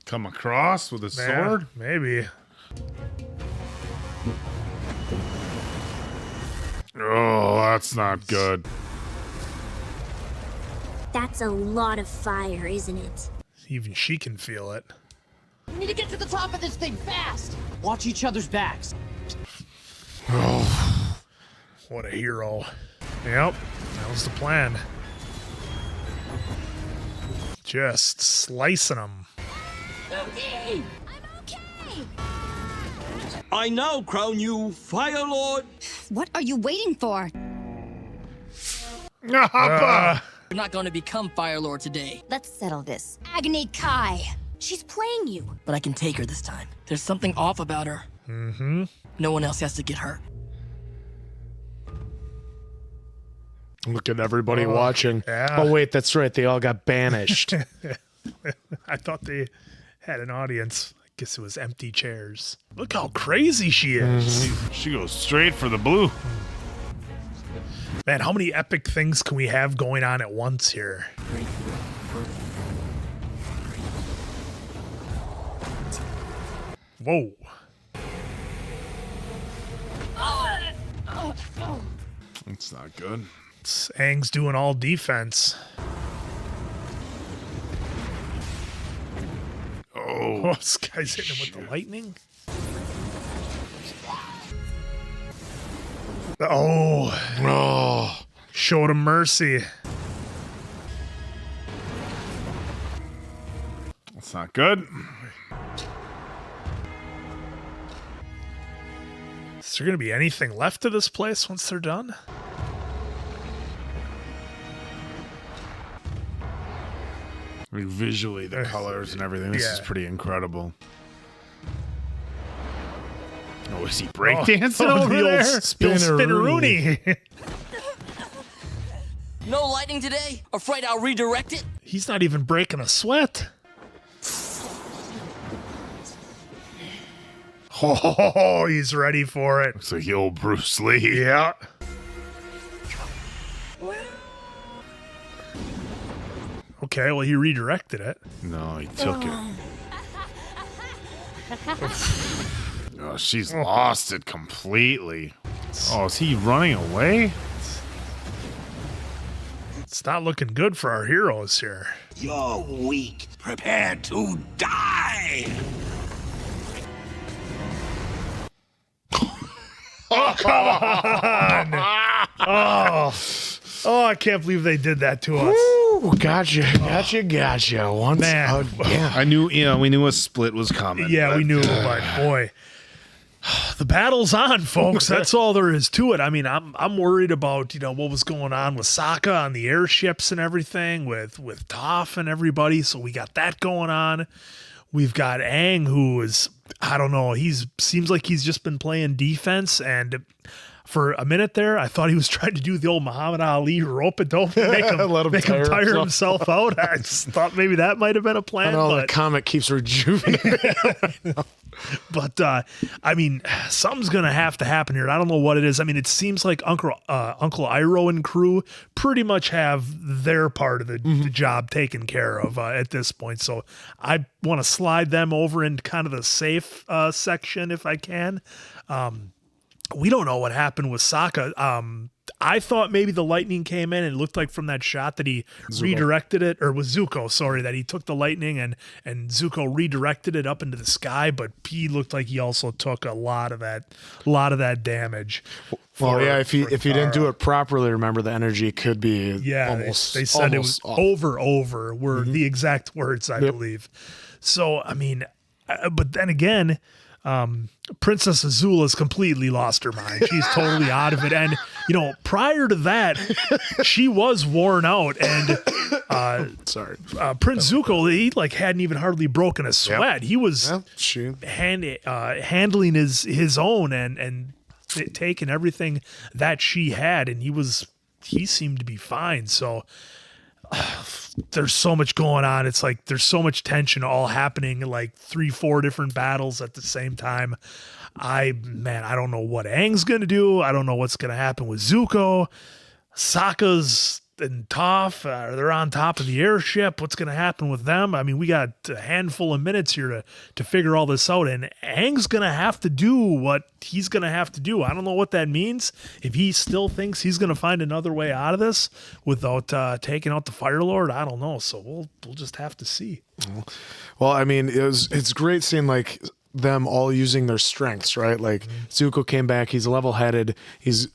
Come across with a Yeah, sword? maybe. Oh, that's not good. That's a lot of fire, isn't it? Even she can feel it. We need to get to the top of this thing fast. Watch each other's backs. Oh, what a hero. Yep, that was the plan. Just slicing them. Okay. I now crown you Fire Lord. What are you waiting for? You're not going to become Fire Lord today, Let's settle this. Agni Kai. She's playing you. but I can take her this time. There's something off about her. Mm-hmm. No one else has to get hurt. Look at everybody watching. Yeah. Oh, wait, that's right. They all got banished. I thought they had an audience. I guess it was empty chairs. Look how crazy she is. She goes straight for the blue. Man, how many epic things can we have going on at once here? Whoa. It's not good. Aang's doing all defense. Oh, this guy's hitting him with the lightning. Oh, showed him mercy. That's not good. Is there going to be anything left of this place once they're done? I mean, visually, the colors and everything. This is Yeah. pretty incredible. Oh, is he breakdancing over the there? old spinneroonie. No lightning today? Afraid I'll redirect it? He's not even breaking a sweat. Oh, he's ready for it. Looks like the old Bruce Lee. Yeah. Okay, well, he redirected it. No, he took it. Oh, she's lost it completely. Oh, is he running away? It's not looking good for our heroes here. You're weak. Prepare to die. Oh, come on. Oh, I can't believe they did that to us. Ooh, gotcha. Once Man. again. I knew, we knew a split was coming. Yeah, we knew, but boy, the battle's on, folks. That's all there is to it. I mean, I'm worried about, what was going on with Sokka on the airships and everything with Toph and everybody. So we got that going on. We've got Aang, who is, I don't know, seems like he's just been playing defense, and for a minute there, I thought he was trying to do the old Muhammad Ali rope it dope and make him tire himself out. I just thought maybe that might have been a plan. I know the comic keeps rejuvenating. But I mean, something's gonna have to happen here. I don't know what it is. I mean, it seems like Uncle Iroh and crew pretty much have their part of the job taken care of at this point. So I want to slide them over into kind of the safe section if I can. We don't know what happened with Sokka. I thought maybe the lightning came in and it looked like from that shot that he redirected it, or was Zuko, sorry, that he took the lightning and Zuko redirected it up into the sky, but he looked like he also took a lot of that damage. Well, yeah, if you didn't do it properly, remember the energy could be almost. They said it was off. over were the exact words, I believe. So, I mean, but then again, Princess Azula's completely lost her mind. She's totally out of it. And, prior to that, she was worn out. And Prince Zuko, he hadn't even hardly broken a sweat. He was handling his own and taking everything that she had, and he seemed to be fine. So there's so much going on. It's like there's so much tension all happening in 3-4 different battles at the same time. I don't know what Aang's gonna do. I don't know what's gonna happen with Zuko. Sokka's and Toph, they're on top of the airship. What's going to happen with them? I mean, we got a handful of minutes here to figure all this out, and Aang's going to have to do what he's going to have to do. I don't know what that means. If he still thinks he's going to find another way out of this without taking out the Fire Lord, I don't know. So we'll just have to see. Well, I mean, it's great seeing like them all using their strengths, right? Like Zuko came back, he's level-headed, he's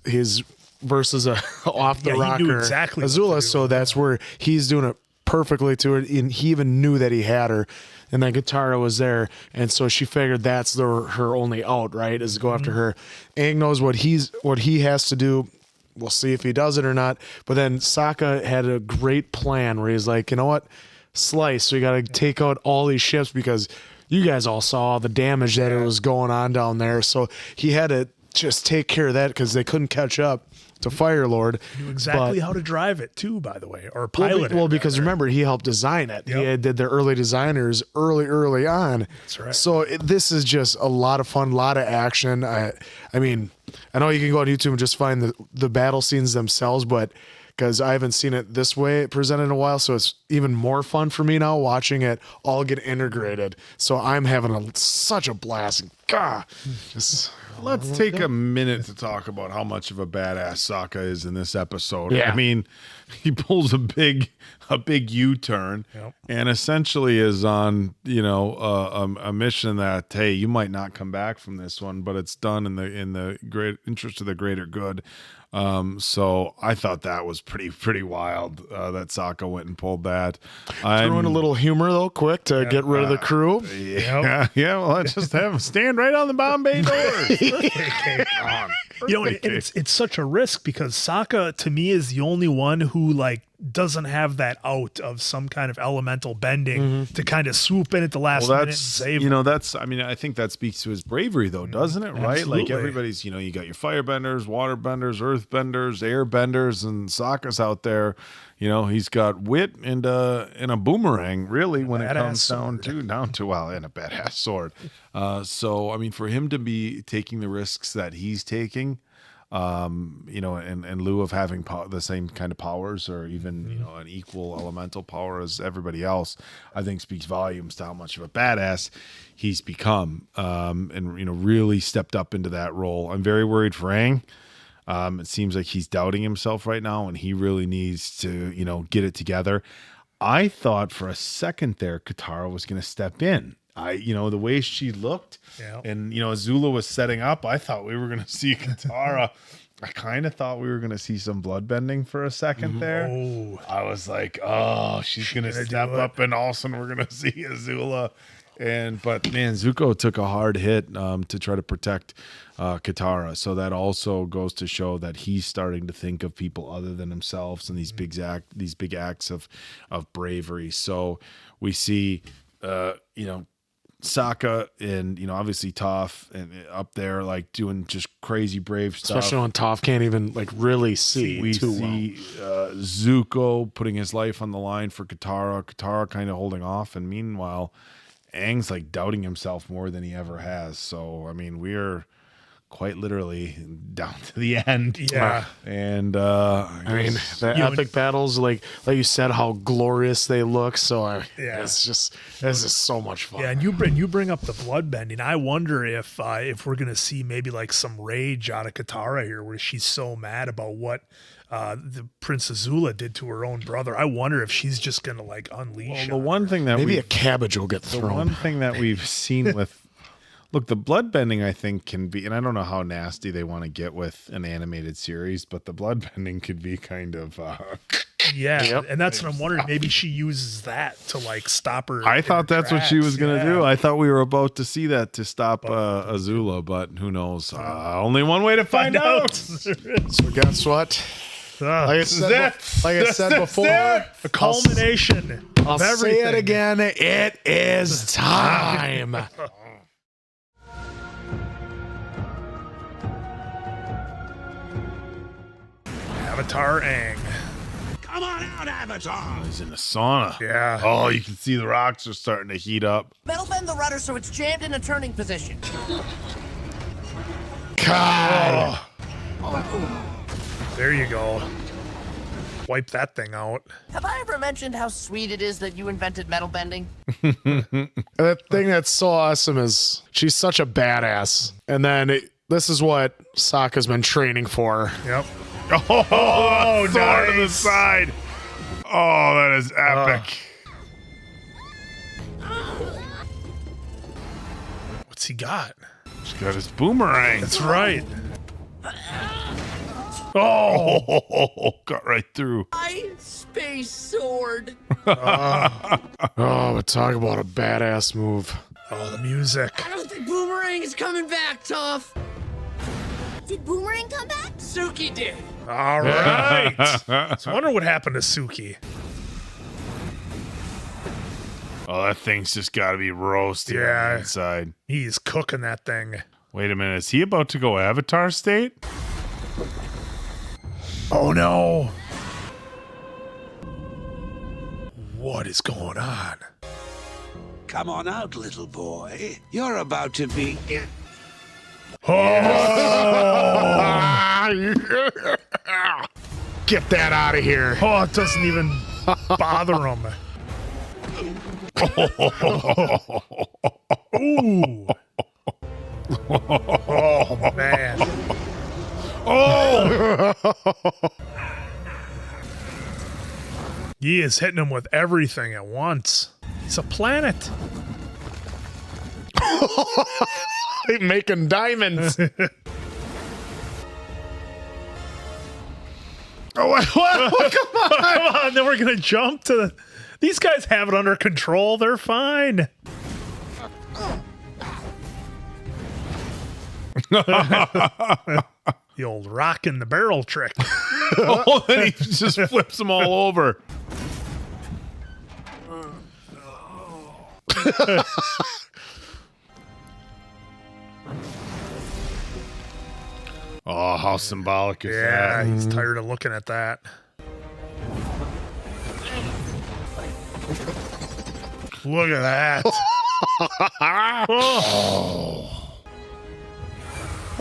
versus a off the rocker he knew exactly Azula, so that's where he's doing it perfectly to her, and he even knew that he had her, and then Katara was there, and so she figured that's her only out, right, is to go after her. Aang knows what he has to do. We'll see if he does it or not, but then Sokka had a great plan where he's like, you know what, slice, so you got to take out all these ships because you guys all saw the damage that it was going on down there, so he had to just take care of that because they couldn't catch up to Fire Lord. Knew exactly how to drive it too, by the way, or pilot it. Well, because remember, he helped design it. He did the early designers early on. That's right. So this is just a lot of fun, a lot of action. I mean, I know you can go on YouTube and just find the battle scenes themselves, but because I haven't seen it this way presented in a while, so it's even more fun for me now watching it all get integrated. So I'm having such a blast. God, let's take a minute to talk about how much of a badass Sokka is in this episode. Yeah. I mean, he pulls a big U-turn and essentially is on, a mission that, hey, you might not come back from this one, but it's done in the great interest of the greater good. So I thought that was pretty wild that Sokka went and pulled that. Throw in a little humor though, quick to get rid of the crew. Yeah. Well, let's just have him stand right on the Bombay doors. It's such a risk because Sokka to me is the only one who doesn't have that out of some kind of elemental bending to kind of swoop in at the last minute and save him. I think that speaks to his bravery though, doesn't it? Right? Absolutely. Like everybody's, you got your firebenders, waterbenders, earthbenders, airbenders, and Sokka's out there. He's got wit and a boomerang, really, when it comes down to and a badass sword. So I mean, for him to be taking the risks that he's taking, in lieu of having the same kind of powers or even an equal elemental power as everybody else, I think speaks volumes to how much of a badass he's become, and really stepped up into that role. I'm very worried for Aang. It seems like he's doubting himself right now, and he really needs to get it together. I thought for a second there Katara was going to step in. The way she looked, and Azula was setting up, I thought we were going to see Katara. I kind of thought we were going to see some bloodbending for a second there. Oh. I was like, she's going to step up, and all of a sudden we're going to see Azula. But man, Zuko took a hard hit to try to protect Katara. So that also goes to show that he's starting to think of people other than himself and these big acts of bravery. So we see, Sokka and obviously Toph and up there doing just crazy brave stuff. Especially when Toph can't even really see. We see Zuko putting his life on the line for Katara. Katara kind of holding off, and meanwhile, Aang's doubting himself more than he ever has. So I mean, we're quite literally down to the end. Yeah. And I mean, the epic battles, like you said, how glorious they look. So this is so much fun. Yeah, and you bring up the bloodbending. I wonder if we're gonna see maybe some rage out of Katara here, where she's so mad about what the Princess Azula did to her own brother. I wonder if she's just gonna unleash. The one thing that maybe a cabbage will get thrown. The one thing that we've seen with. Look, the bloodbending, I think, can be, and I don't know how nasty they want to get with an animated series, but the bloodbending could be kind of... and that's what I'm wondering. Maybe she uses that to stop her. I thought that's what she was going to do. I thought we were about to see that to stop Azula, but who knows? Only one way to find out. So guess what? Like I said before, the culmination I'll of everything. Say it again. It is time. Avatar Aang. Come on out, Avatar! He's in the sauna. Yeah. Oh, you can see the rocks are starting to heat up. Metal bend the rudder so it's jammed in a turning position. God. There you go. wipe that thing out. Have I ever mentioned how sweet it is that you invented metal bending? The thing that's so awesome is she's such a badass. And then this is what Sokka's been training for. Yep. Oh, sword nice. to the side. Oh, that is epic. What's he got? He's got his boomerang. That's right. Oh, got right through. My space sword. Oh, but talk about a badass move. Oh, the music. I don't think Boomerang is coming back, Toph. Did Boomerang come back? Suki did. All right. So I wonder what happened to Suki. Oh, that thing's just got to be roasting on the inside. He's cooking that thing. Wait a minute. Is he about to go Avatar state? Oh, no. What is going on? Come on out, little boy. You're about to be... Get that out of here. Oh, it doesn't even bother him. Ooh. Oh, man. Oh! He is hitting him with everything at once. He's a planet. Making diamonds. Oh, what? Come on. Come on. Then we're going to jump to the... These guys have it under control. They're fine. The old rock in the barrel trick. Oh, then he just flips them all over. Oh, how symbolic is Yeah, that? he's tired of looking at that. Look at that.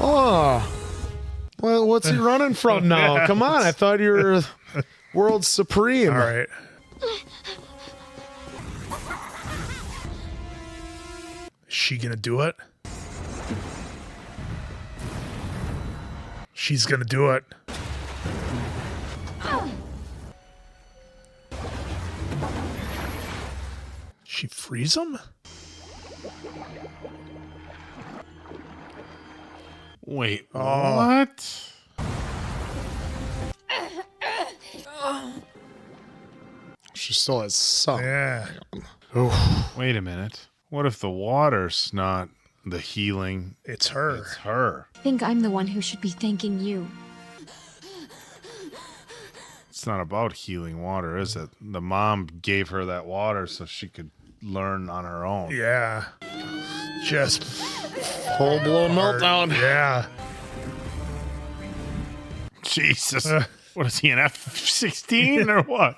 Oh. Well, what's he running from now? Come on, I thought you were world supreme. All right. Is she gonna do it? She's gonna do it. She freeze him? Wait, what? She still has some. Yeah. Wait a minute. What if the water's not the healing? It's her. It's her. I think I'm the one who should be thanking you. It's not about healing water, is it? The mom gave her that water so she could learn on her own. Yeah. Just full-blown meltdown. Yeah. Jesus. What is he, an F-16 or what?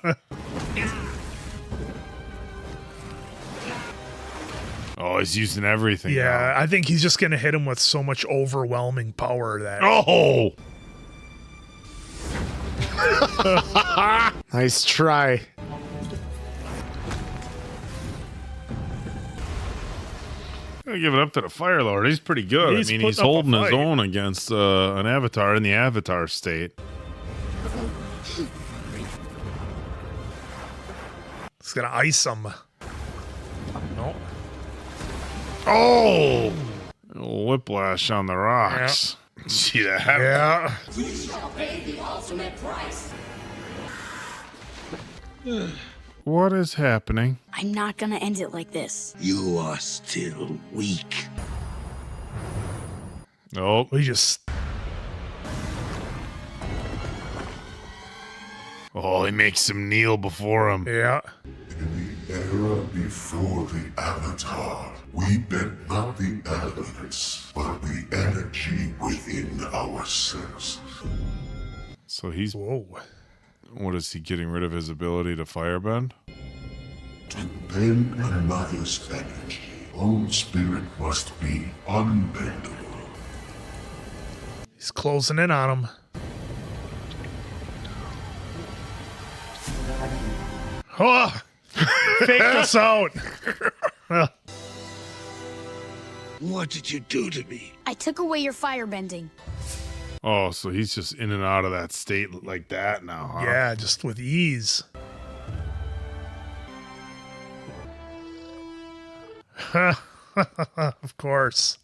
Oh, he's using everything. Yeah, I think he's just going to hit him with so much overwhelming power that... Oh! Nice try. I give it up to the Fire Lord. He's pretty good. He's I mean, putting he's up a holding his fight. own against an Avatar in the Avatar state. He's going to ice him. No. Oh! A little whiplash on the rocks. See that? Yeah. We shall pay the ultimate price. What is happening? I'm not gonna end it like this. You are still weak. Oh, We just... Oh, he makes him kneel before him. Yeah. In the era before the Avatar, we bent not the elements, but the energy within ourselves. So he's... Whoa. What is he, getting rid of his ability to firebend? To bend another's energy, own spirit must be unbendable. He's closing in on him. Oh, fake this out. What did you do to me? I took away your firebending. Oh, so he's just in and out of that state like that now, huh? Yeah, just with ease. Of course.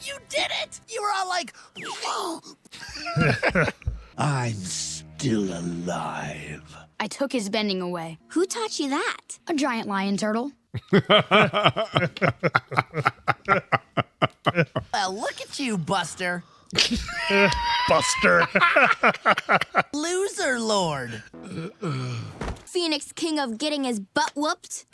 You did it! You were all like, whoa! I'm still alive. I took his bending away. Who taught you that? A giant lion turtle. Well, look at you, Buster. Buster. Loser Lord. Phoenix King of getting his butt whooped?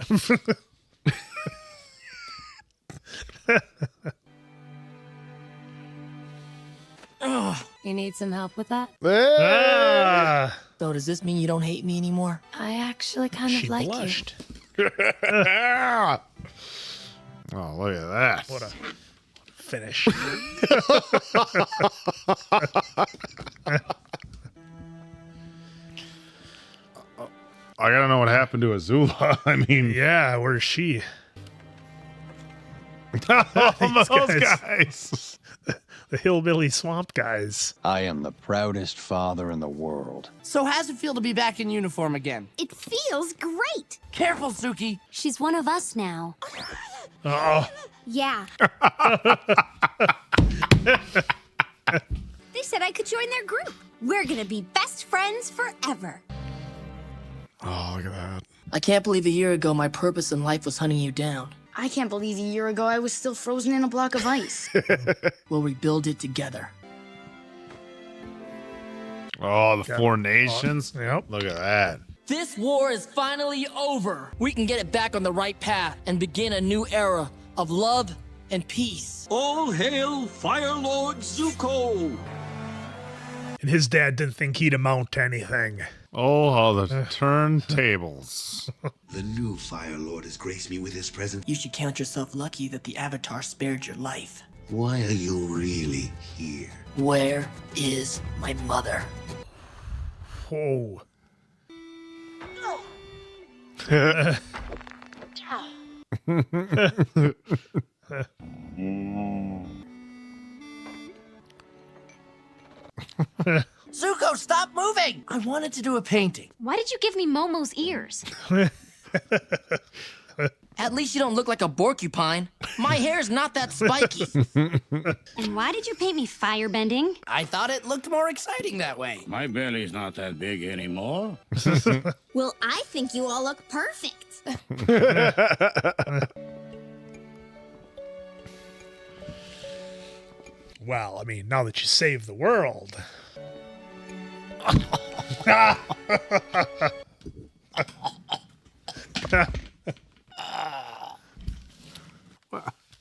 You need some help with that? Ah. So does this mean you don't hate me anymore? I actually kind of She like blushed. Oh, look at that. What a finish. I gotta know what happened to Azula. I mean, Yeah, where's she? those guys. The hillbilly swamp guys. I am the proudest father in the world. So how's it feel to be back in uniform again? It feels great. Careful, Suki. She's one of us now. Oh, Yeah. They said I could join their group. We're gonna be best friends forever. Oh, look at that. I can't believe a year ago my purpose in life was hunting you down. I can't believe a year ago I was still frozen in a block of ice. We'll rebuild it together. Oh, the Four Nations. Yep. Look at that. This war is finally over. We can get it back on the right path and begin a new era of love and peace. All hail Fire Lord Zuko! and his dad didn't think he'd amount to anything. Oh, how the turntables. The new Fire Lord has graced me with his presence. You should count yourself lucky that the Avatar spared your life. Why are you really here? Where is my mother? Oh. Zuko, stop moving! I wanted to do a painting. Why did you give me Momo's ears? At least you don't look like a porcupine. My hair's not that spiky. And why did you paint me firebending? I thought it looked more exciting that way. My belly's not that big anymore. Well, I think you all look perfect. Well, I mean, now that you saved the world.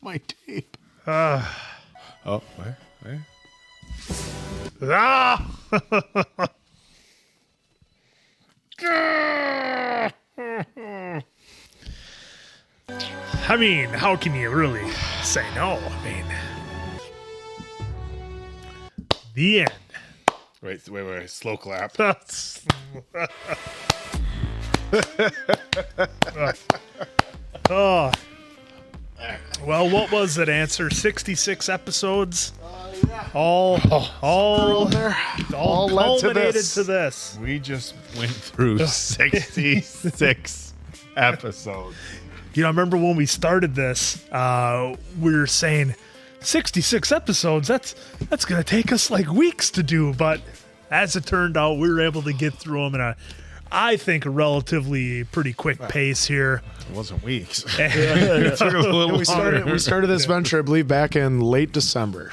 My tape. Oh, where? Ah! I mean, how can you really say no? I mean, the end. Wait, slow clap. Oh. Well, what was it? Answer 66 episodes. All led to culminated this. to this. We just went through 66 episodes. You know, I remember when we started this, we were saying 66 episodes. That's gonna take us like weeks to do. But as it turned out, we were able to get through them in I think, a relatively pretty quick pace here. It wasn't weeks. It took a little we started this venture, I believe, back in late December.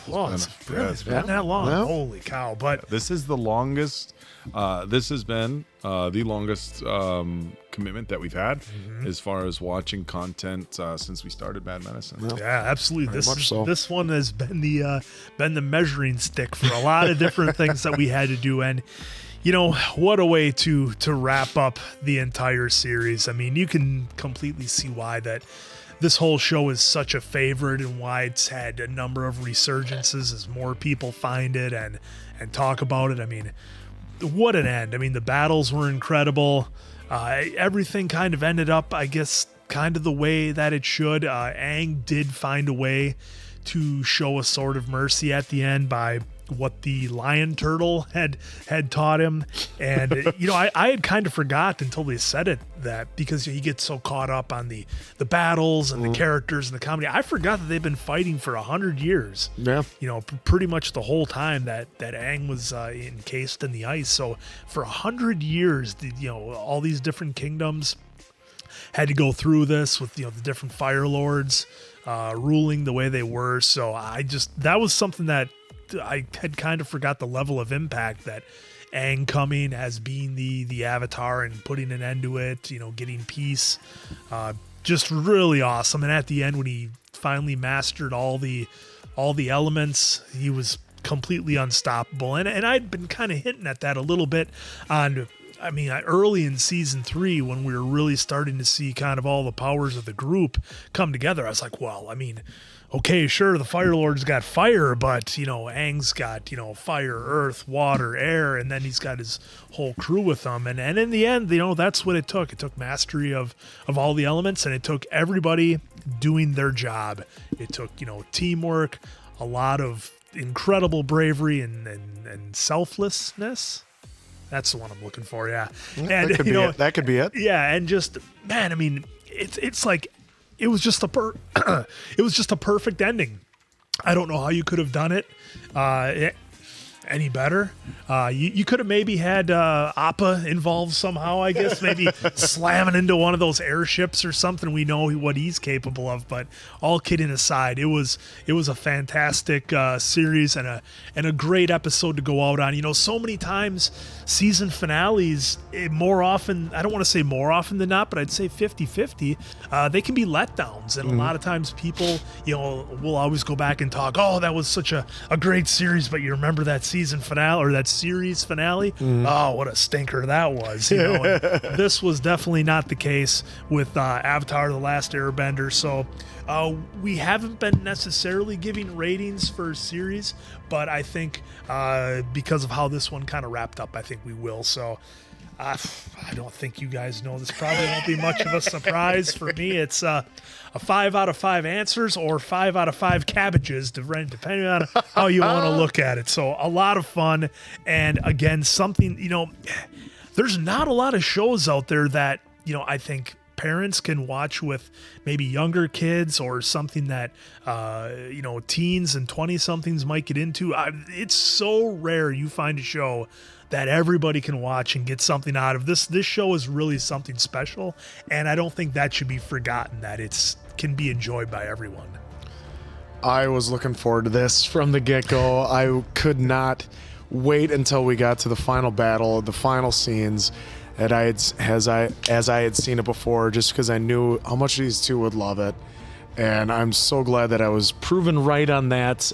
Well, it's been that long. Yeah. Holy cow. But this is the longest. This has been the longest commitment that we've had as far as watching content since we started Bad Medicine. yeah, absolutely. Very much so. This one has been the measuring stick for a lot of different things that we had to do. And you know, what a way to wrap up the entire series. I mean, you can completely see why that this whole show is such a favorite and why it's had a number of resurgences as more people find it and talk about it. I mean, what an end. I mean, the battles were incredible. Everything kind of ended up, I guess, kind of the way that it should. Aang did find a way to show a sort of mercy at the end by what the lion turtle had taught him. And I had kind of forgot until they said it, that because he gets so caught up on the battles and the characters and the comedy, I forgot that they've been fighting for 100 years. Yeah, pretty much the whole time that Aang was encased in the ice. So for 100 years, all these different kingdoms had to go through this with the different Fire Lords ruling the way they were. So that was something that I had kind of forgot, the level of impact that Aang coming as being the Avatar and putting an end to it, getting peace, just really awesome. And at the end, when he finally mastered all the elements, he was completely unstoppable. And I'd been kind of hinting at that a little bit early in season 3, when we were really starting to see kind of all the powers of the group come together. I was like, well, okay, sure, the Fire Lord's got fire, but, Aang's got, fire, earth, water, air, and then he's got his whole crew with him. And in the end, that's what it took. It took mastery of all the elements, and it took everybody doing their job. It took, teamwork, a lot of incredible bravery and selflessness. That's the one I'm looking for, yeah. And that could be it. Yeah, and just, man, it's like, it was just a perfect ending. I don't know how you could have done it any better. You could have maybe had Appa involved somehow, I guess, maybe slamming into one of those airships or something. We know what he's capable of, but all kidding aside, it was a fantastic series and a great episode to go out on. So many times season finales, more often, I don't want to say more often than not, but I'd say 50-50, they can be letdowns. And a lot of times people, will always go back and talk, oh, that was such a great series, but you remember that season finale or that series finale? Oh, what a stinker that was. And this was definitely not the case with Avatar The Last Airbender. So we haven't been necessarily giving ratings for series, but I think because of how this one kind of wrapped up, I think we will. So I don't think you guys know. This probably won't be much of a surprise for me. It's a 5 out of 5 answers or 5 out of 5 cabbages, depending on how you want to look at it. So a lot of fun. And again, something, there's not a lot of shows out there that, I think parents can watch with maybe younger kids, or something that, teens and 20-somethings might get into. It's so rare you find a show that everybody can watch and get something out of. This show is really something special, and I don't think that should be forgotten, that it can be enjoyed by everyone. I was looking forward to this from the get-go. I could not wait until we got to the final battle, the final scenes, and as I had seen it before, just because I knew how much these two would love it. And I'm so glad that I was proven right on that.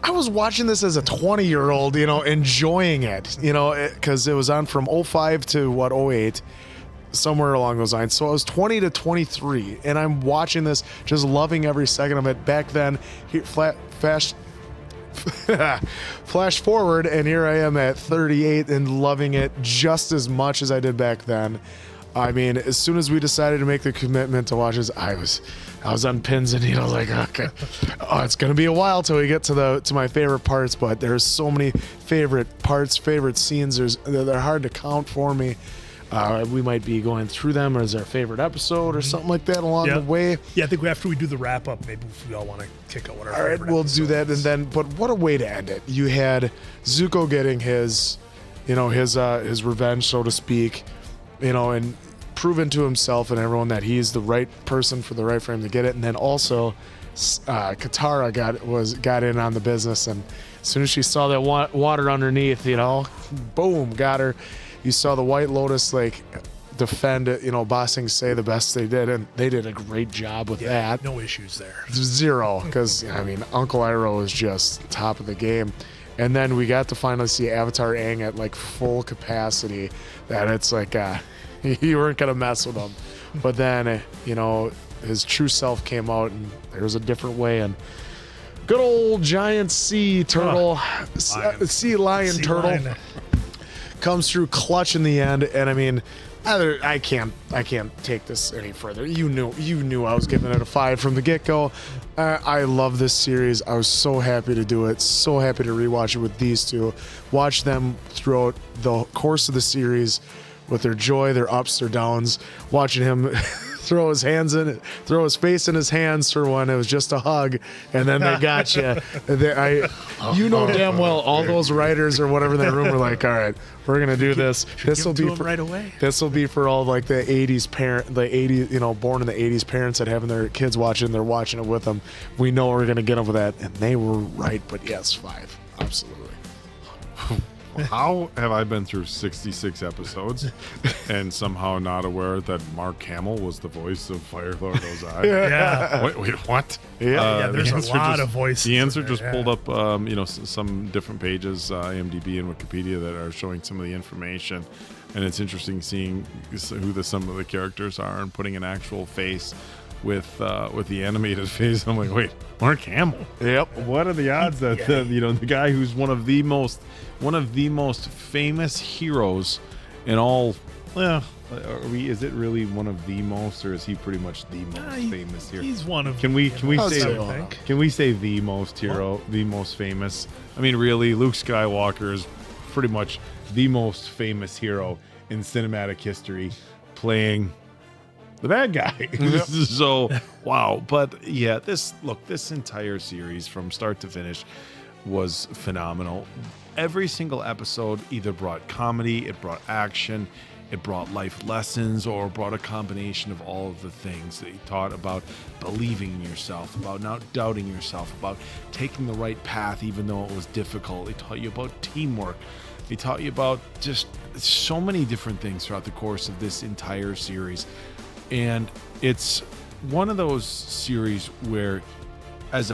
I was watching this as a 20-year-old, enjoying it, because it was on from 05 to 08, somewhere along those lines. So I was 20 to 23, and I'm watching this, just loving every second of it. Back then, flash forward, and here I am at 38 and loving it just as much as I did back then. As soon as we decided to make the commitment to watch this, I was on pins and needles, like, okay, it's gonna be a while till we get to my favorite parts, but there's so many favorite parts, favorite scenes. They're hard to count for me. We might be going through them as our favorite episode or something like that along the way. Yeah, I think after we do the wrap up, maybe we all want to kick out what our favorite episode. All right, we'll do that, and then. But what a way to end it! You had Zuko getting his revenge, so to speak, and proven to himself and everyone that he's the right person for the right frame to get it. And then also Katara got in on the business, and as soon as she saw that water underneath, boom, got her. You saw the White Lotus defend it, Ba Sing Se the best they did, and they did a great job with that. No issues there. Zero, because Uncle Iroh is just top of the game. And then we got to finally see Avatar Aang at full capacity, that it's you weren't gonna mess with him. But then his true self came out, and there was a different way, and Good old giant sea turtle, sea lion turtle comes through clutch in the end, and I mean, I can't take this any further. You knew I was giving it a 5 from the get-go. I love this series. I was so happy to do it. So happy to rewatch it with these two. Watch them throughout the course of the series with their joy, their ups, their downs. Watching him throw his face in his hands for when it was just a hug, and then they got you. You know damn well all those writers or whatever in that room were like, all right, we're gonna do this. This will be for right away. This will be for all like the 80s born in the 80s parents that having their kids watching. They're watching it with them. We know we're gonna get them with that, and they were right. But yes, 5, absolutely. How have I been through 66 episodes and somehow not aware that Mark Hamill was the voice of Firelord Ozai? Yeah. Wait, what? Yeah, there's a lot of voices. The answer just there, pulled up, some different pages, IMDb and Wikipedia, that are showing some of the information, and it's interesting seeing who some of the characters are and putting an actual face with the animated face. I'm like, wait, Mark Hamill? Yep. What are the odds that the guy who's one of the most famous heroes in all? Well, is it really one of the most, or is he pretty much the most famous hero? He's one of. Can we say the most hero, What? the most famous? I mean, really, Luke Skywalker is pretty much the most famous hero in cinematic history, playing the bad guy. So, wow. But yeah, this entire series from start to finish was phenomenal. Every single episode either brought comedy, it brought action, it brought life lessons, or brought a combination of all of the things that you taught about believing in yourself, about not doubting yourself, about taking the right path even though it was difficult. It taught you about teamwork. It taught you about just so many different things throughout the course of this entire series. And it's one of those series where, as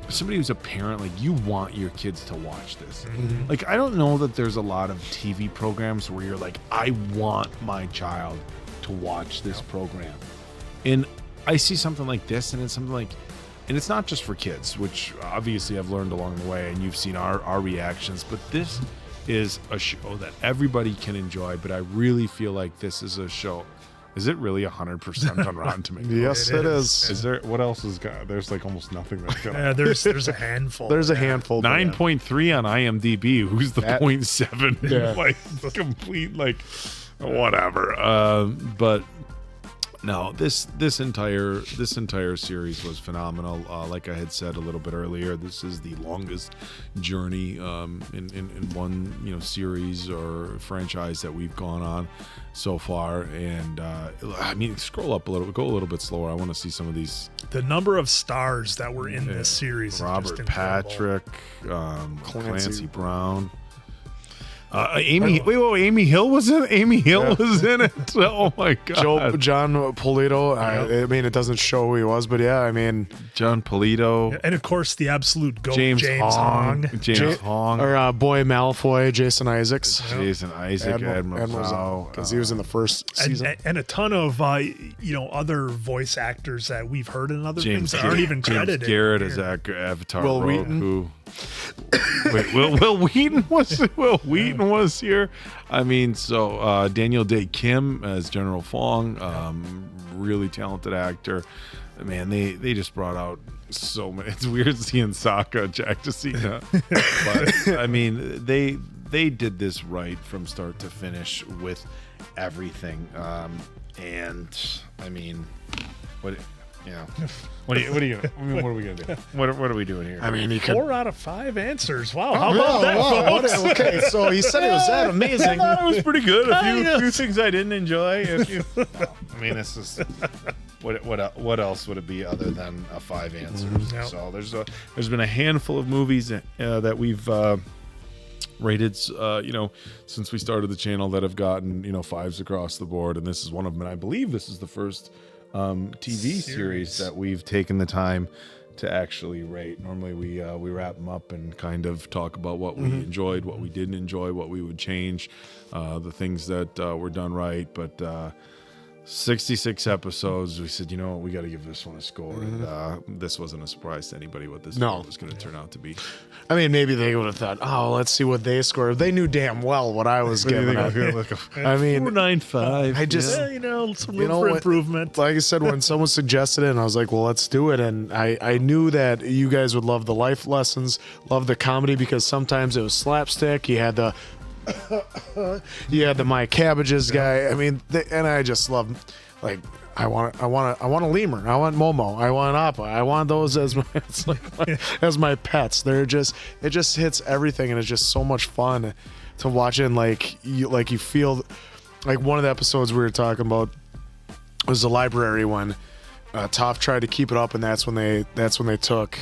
somebody who's a parent, like, you want your kids to watch this. Mm-hmm. Like, I don't know that there's a lot of TV programs where you're like, I want my child to watch this program. And I see something like this, and it's something like, and it's not just for kids, which obviously I've learned along the way, and you've seen our reactions, but this is a show that everybody can enjoy. But I really feel like this is a show. Is it really 100% on Rotten Tomatoes? Yes, it is. Is there? What else is got? There's like almost nothing that's got. Yeah, there's a handful. There's a handful. 9.3 on IMDb. Who's the 0.7? Yeah. Like complete, like, whatever. But no, this entire series was phenomenal. Like I had said a little bit earlier, this is the longest journey in one series or franchise that we've gone on so far. And I mean, scroll up a little, go a little bit slower. I want to see some of these. The number of stars that were in this series. Robert is just incredible. Patrick, Clancy Brown. Amy Hill was in it. Amy Hill was in it. Oh my god. John Polito. I mean, it doesn't show who he was, but yeah, I mean, John Polito, and of course the absolute GOAT, James Hong. Or Boy Malfoy, Jason Isaacs. Jason Isaac, Admiral, because he was in the first season, and a ton of other voice actors that we've heard in other things that aren't even credited. James Garrett as Avatar. Will Wheaton. Wait, Will Wheaton was here. I mean, so Daniel Day Kim as General Fong, really talented actor. Man, they just brought out so many. It's weird seeing Sokka, Jack Jacina, but I mean, they did this right from start to finish with everything. And I mean, what are we gonna do? What are we doing here? I mean, 4 out of 5 ansers. Wow, how about that, folks? Okay, so he said it was that amazing. I thought it was pretty good. A few things I didn't enjoy. I mean, this is what else would it be other than a 5 answers? Yep. So there's been a handful of movies that we've rated, since we started the channel that have gotten 5s across the board, and this is one of them. And I believe this is the first TV series that we've taken the time to actually rate. Normally we wrap them up and kind of talk about what we enjoyed, what we didn't enjoy, what we would change, the things that were done right. But 66 episodes. We said, you know what, we got to give this one a score. And this wasn't a surprise to anybody what this score was going to turn out to be. I mean, maybe they would have thought, oh, let's see what they scored. They knew damn well what I was giving. I mean, 4.95. I just, some room for improvement. Like I said, when someone suggested it, and I was like, well, let's do it. And I knew that you guys would love the life lessons, love the comedy, because sometimes it was slapstick. You had the My Cabbages guy. I mean, and I just love, like, I want a lemur. I want Momo. I want Appa. I want those as as my pets. It just hits everything, and it's just so much fun to watch. And you feel like one of the episodes we were talking about was the library one. Toph tried to keep it up, and that's when they took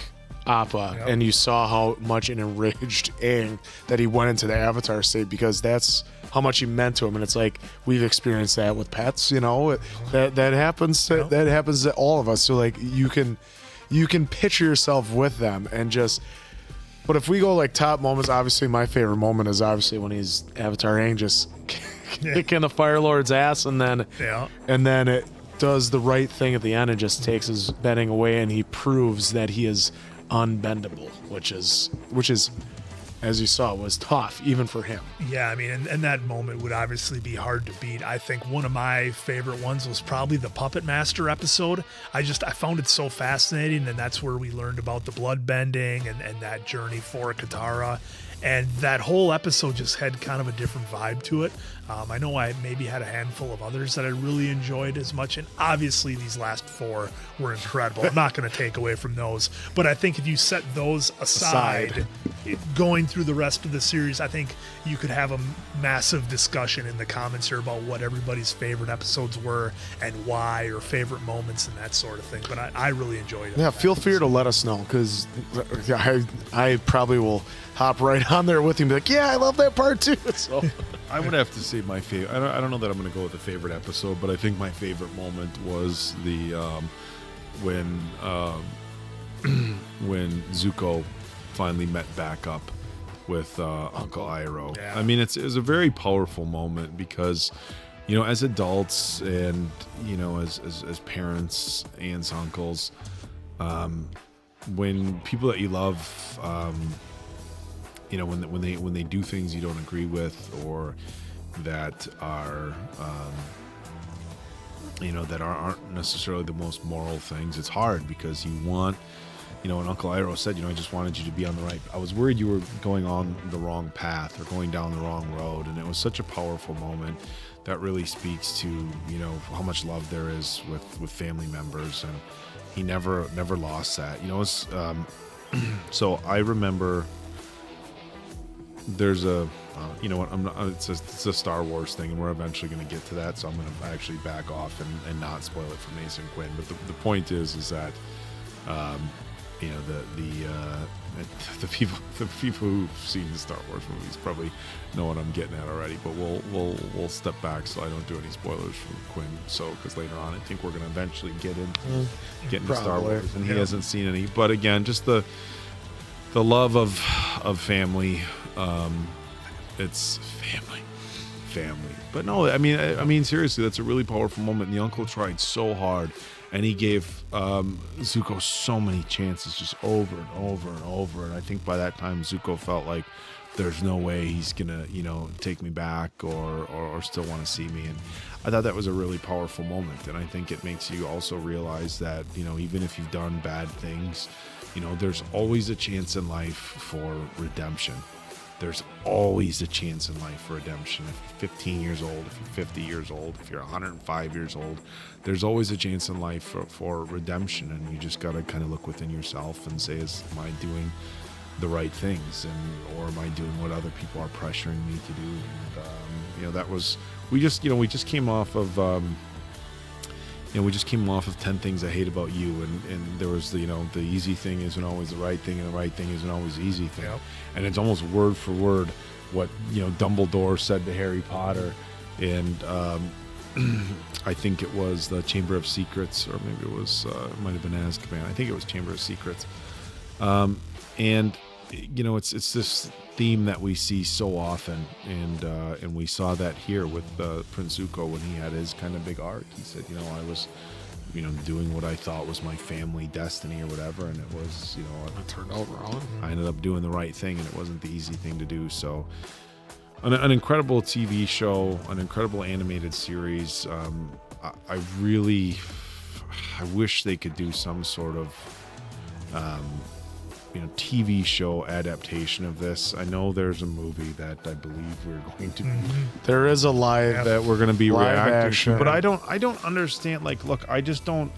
Appa, and you saw how much it enraged Aang that he went into the Avatar state, because that's how much he meant to him. And it's like, we've experienced that with pets, that happens to all of us. So like, you can picture yourself with them, and just. But if we go like top moments, obviously my favorite moment is obviously when he's Avatar Aang just kicking the Fire Lord's ass, and then it does the right thing at the end and just takes his bending away, and he proves that he is unbendable, which is, as you saw, was tough even for him. Yeah, I mean, and that moment would obviously be hard to beat. I think one of my favorite ones was probably the Puppet Master episode. I found it so fascinating, and that's where we learned about the blood bending and that journey for Katara. And that whole episode just had kind of a different vibe to it. I know I maybe had a handful of others that I really enjoyed as much, and obviously these last 4 were incredible. I'm not going to take away from those, but I think if you set those aside, going through the rest of the series, I think you could have a massive discussion in the comments here about what everybody's favorite episodes were and why, or favorite moments and that sort of thing. But I really enjoyed it. Yeah, feel free to let us know, because I probably will hop right on there with you and be like, yeah, I love that part too. So I would have to say my favorite. I don't know that I'm going to go with a favorite episode, but I think my favorite moment was the when Zuko finally met back up with Uncle Iroh. Yeah. I mean, it was a very powerful moment, because as adults and as parents, aunts, uncles, when people that you love, when they do things you don't agree with, or that are that aren't necessarily the most moral things, it's hard, because you want, when Uncle Iroh said, I just wanted you to be on the right, I was worried you were going on the wrong path or going down the wrong road. And it was such a powerful moment that really speaks to how much love there is with family members, and he never lost that. So I remember there's it's a Star Wars thing, and we're eventually going to get to that, so I'm going to actually back off and not spoil it for Mason Quinn. But the point is that the people who've seen the Star Wars movies probably know what I'm getting at already. But we'll step back so I don't do any spoilers from Quinn. So because later on, I think we're going to eventually get into Star Wars, and he hasn't seen any. But again, just the love of family. It's family. But no, I mean seriously, that's a really powerful moment. And the uncle tried so hard, and he gave Zuko so many chances, just over and over and over. And I think by that time, Zuko felt like there's no way he's gonna, take me back or still want to see me. And I thought that was a really powerful moment. And I think it makes you also realize that, even if you've done bad things, there's always a chance in life for redemption. There's always a chance in life for redemption. If you're 15 years old, if you're 50 years old, if you're 105 years old, there's always a chance in life for redemption. And you just got to kind of look within yourself and say, am I doing the right things? Or am I doing what other people are pressuring me to do? And, that was, we just came off of, we just came off of 10 Things I Hate About You, and there was the easy thing isn't always the right thing, and the right thing isn't always the easy thing. Yep. And it's almost word for word what Dumbledore said to Harry Potter, and I think it was the Chamber of Secrets, or maybe it was it might have been Azkaban. I think it was Chamber of Secrets, and you know, it's this theme that we see so often, and we saw that here with Prince Zuko when he had his kind of big arc. He said, you know, I was, you know, doing what I thought was my family destiny or whatever, and it was, you know, It turned out wrong. I ended up doing the right thing, and it wasn't the easy thing to do. So, an incredible TV show, an incredible animated series. I really, I wish they could do some sort of, you know, TV show adaptation of this. I know there's a movie that I believe we're going to There is a live that we're going to be live reacting action. to, but I don't understand. Like, look, I just don't.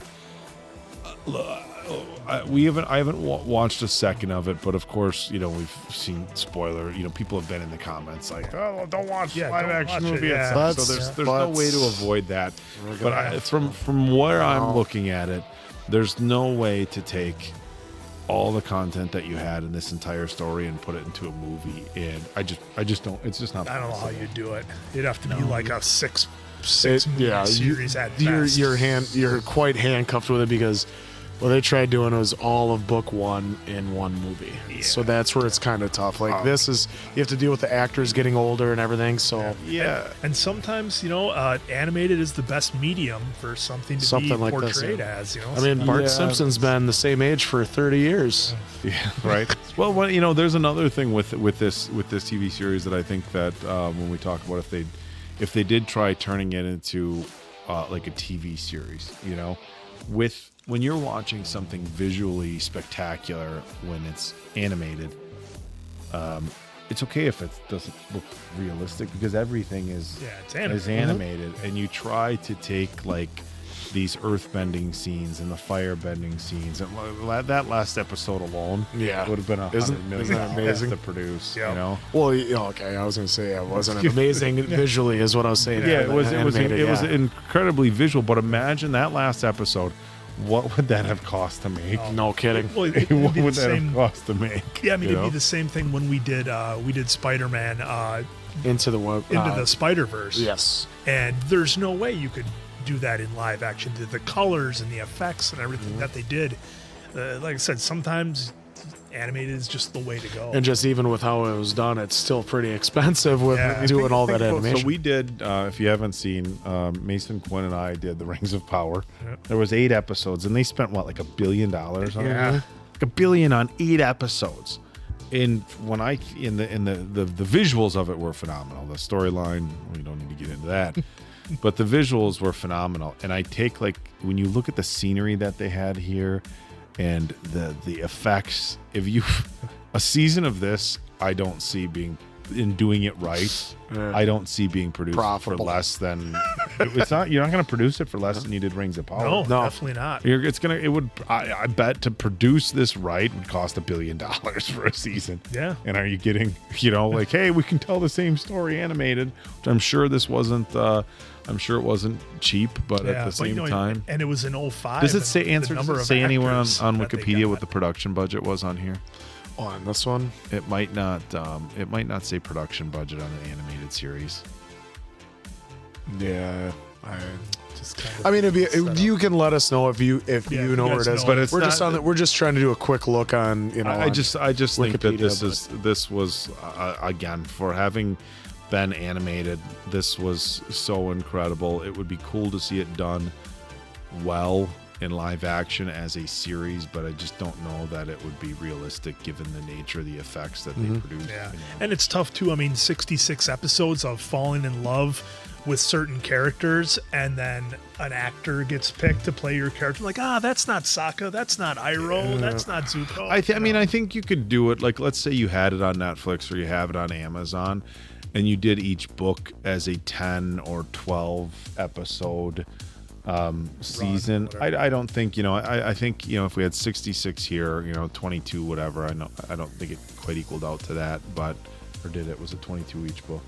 I haven't watched a second of it, but of course, you know, we've seen spoiler. You know, people have been in the comments like, "Oh, well, don't watch live action movie." So there's no way to avoid that. But from where I'm looking at it, there's no way to take all the content that you had in this entire story and put it into a movie. And I just don't. It's just not. I don't know how you do it. It'd have to be like a six It- movie series at best. You're quite handcuffed with it because what they tried doing was all of book one in one movie. So that's where it's kind of tough. Like this is, you have to deal with the actors getting older and everything. So And sometimes, you know, animated is the best medium for something to something be like portrayed this. as. You know, I mean, Bart Simpson's been the same age for 30 years. Yeah, right. Well, you know, there's another thing with this TV series that I think that when we talk about if they did try turning it into like a TV series, you know, when you're watching something visually spectacular when it's animated, it's okay if it doesn't look realistic because everything is animated, and you try to take like these earthbending scenes and the firebending scenes, and that last episode alone, would have been $100 million amazing to produce. You know, well, okay, I was gonna say it wasn't amazing visually, is what I was saying. Yeah, it was incredibly visual. But imagine that last episode. What would that have cost to make? No kidding. Well, what would that have cost to make? Yeah, I mean, it'd be the same thing when we did Spider-Man into the Spider-Verse. Yes, and there's no way you could do that in live action. The colors and the effects and everything that they did, like I said, sometimes animated is just the way to go. and just even with how it was done, it's still pretty expensive with doing all that animation. So we did, if you haven't seen, Mason Quinn and I did the Rings of Power. There was 8 episodes, and they spent what, like $1 billion on it? Like $1 billion on 8 episodes. And when the visuals of it were phenomenal. The storyline, we don't need to get into that. But the visuals were phenomenal. And I take, like, when you look at the scenery that they had here and the effects, a season of this, I don't see being, in doing it right, I don't see being produced Profitable. for less than, it's not, you're not going to produce it for less than you did Rings of Power. No, definitely not. I bet to produce this right would cost $1 billion for a season. Yeah. And are you getting, you know, like, hey, we can tell the same story animated, which I'm sure this wasn't, I'm sure it wasn't cheap, but at the same time. And it was in 2005. Does it say anywhere on that they Wikipedia got. what the production budget was on here? On this one, it might not say production budget on an animated series. Yeah, I mean, you can let us know if you know where it is. But it's we're just trying to do a quick look on, you know. I just think that Wikipedia, this was again, for having been animated, this was so incredible. It would be cool to see it done well in live action as a series, but I just don't know that it would be realistic given the nature of the effects that they produce. Yeah, and it's tough too. I mean, 66 episodes of falling in love with certain characters, and then an actor gets picked to play your character. Like, that's not Sokka, that's not Iroh, that's not Zuko. I think you could do it. Like, let's say you had it on Netflix or you have it on Amazon, and you did each book as a 10 or 12 episode season. I don't think, you know, I think, you know, if we had 66 here, you know, 22 whatever, I don't think it quite equaled out to that, but Or did it? Was it 22 each book?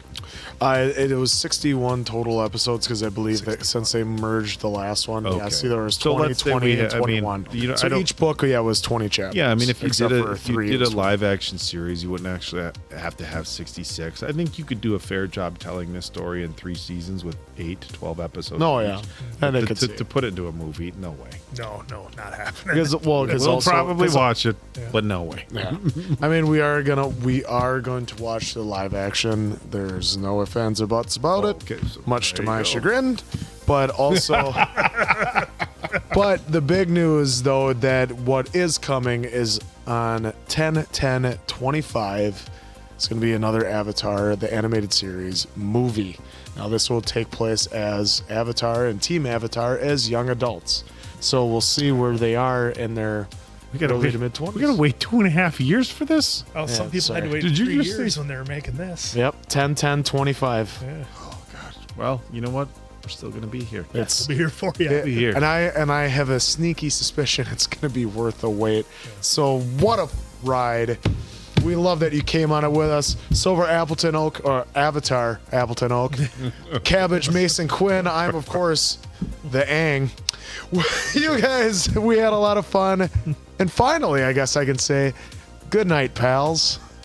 It was 61 total episodes because I believe that since they merged the last one, Okay. yeah, see there was So 20, let's say 20, and I mean, 21. you know, I so don't- each book, was 20 chapters. Yeah, I mean, if you except did for a, if you three did was a 20. live action series, you wouldn't actually have to have 66. I think you could do a fair job telling this story in 3 seasons with 8 to 12 episodes. Oh, each. yeah. But And I to, could to, see to it. put it into a movie, no way. No, not happening. Because We'll also, probably 'cause- watch it, but no way. Yeah. I mean, we are going to watch the live action. There's no ifs, ands, or buts about it, so much to there you my go. chagrin. But also, but the big news though that what is coming is on 10/10/25. It's going to be another Avatar, the animated series movie. Now this will take place as Avatar and Team Avatar as young adults. So we'll see where they are in their early to mid 20s. We gotta wait 2.5 years for this. Oh, some people had to wait Did you 3 just years say- when they were making this. Yep, 10/10/25. Yeah. Well, you know what? We're still gonna be here. It's We'll be here for you. Be here. And I have a sneaky suspicion it's going to be worth the wait. So what a ride. We love that you came on it with us. Silver Appleton Oak, or Avatar Appleton Oak. Cabbage Mason Quinn. I'm, of course, the Aang. You guys, we had a lot of fun. And finally, I guess I can say, good night, pals.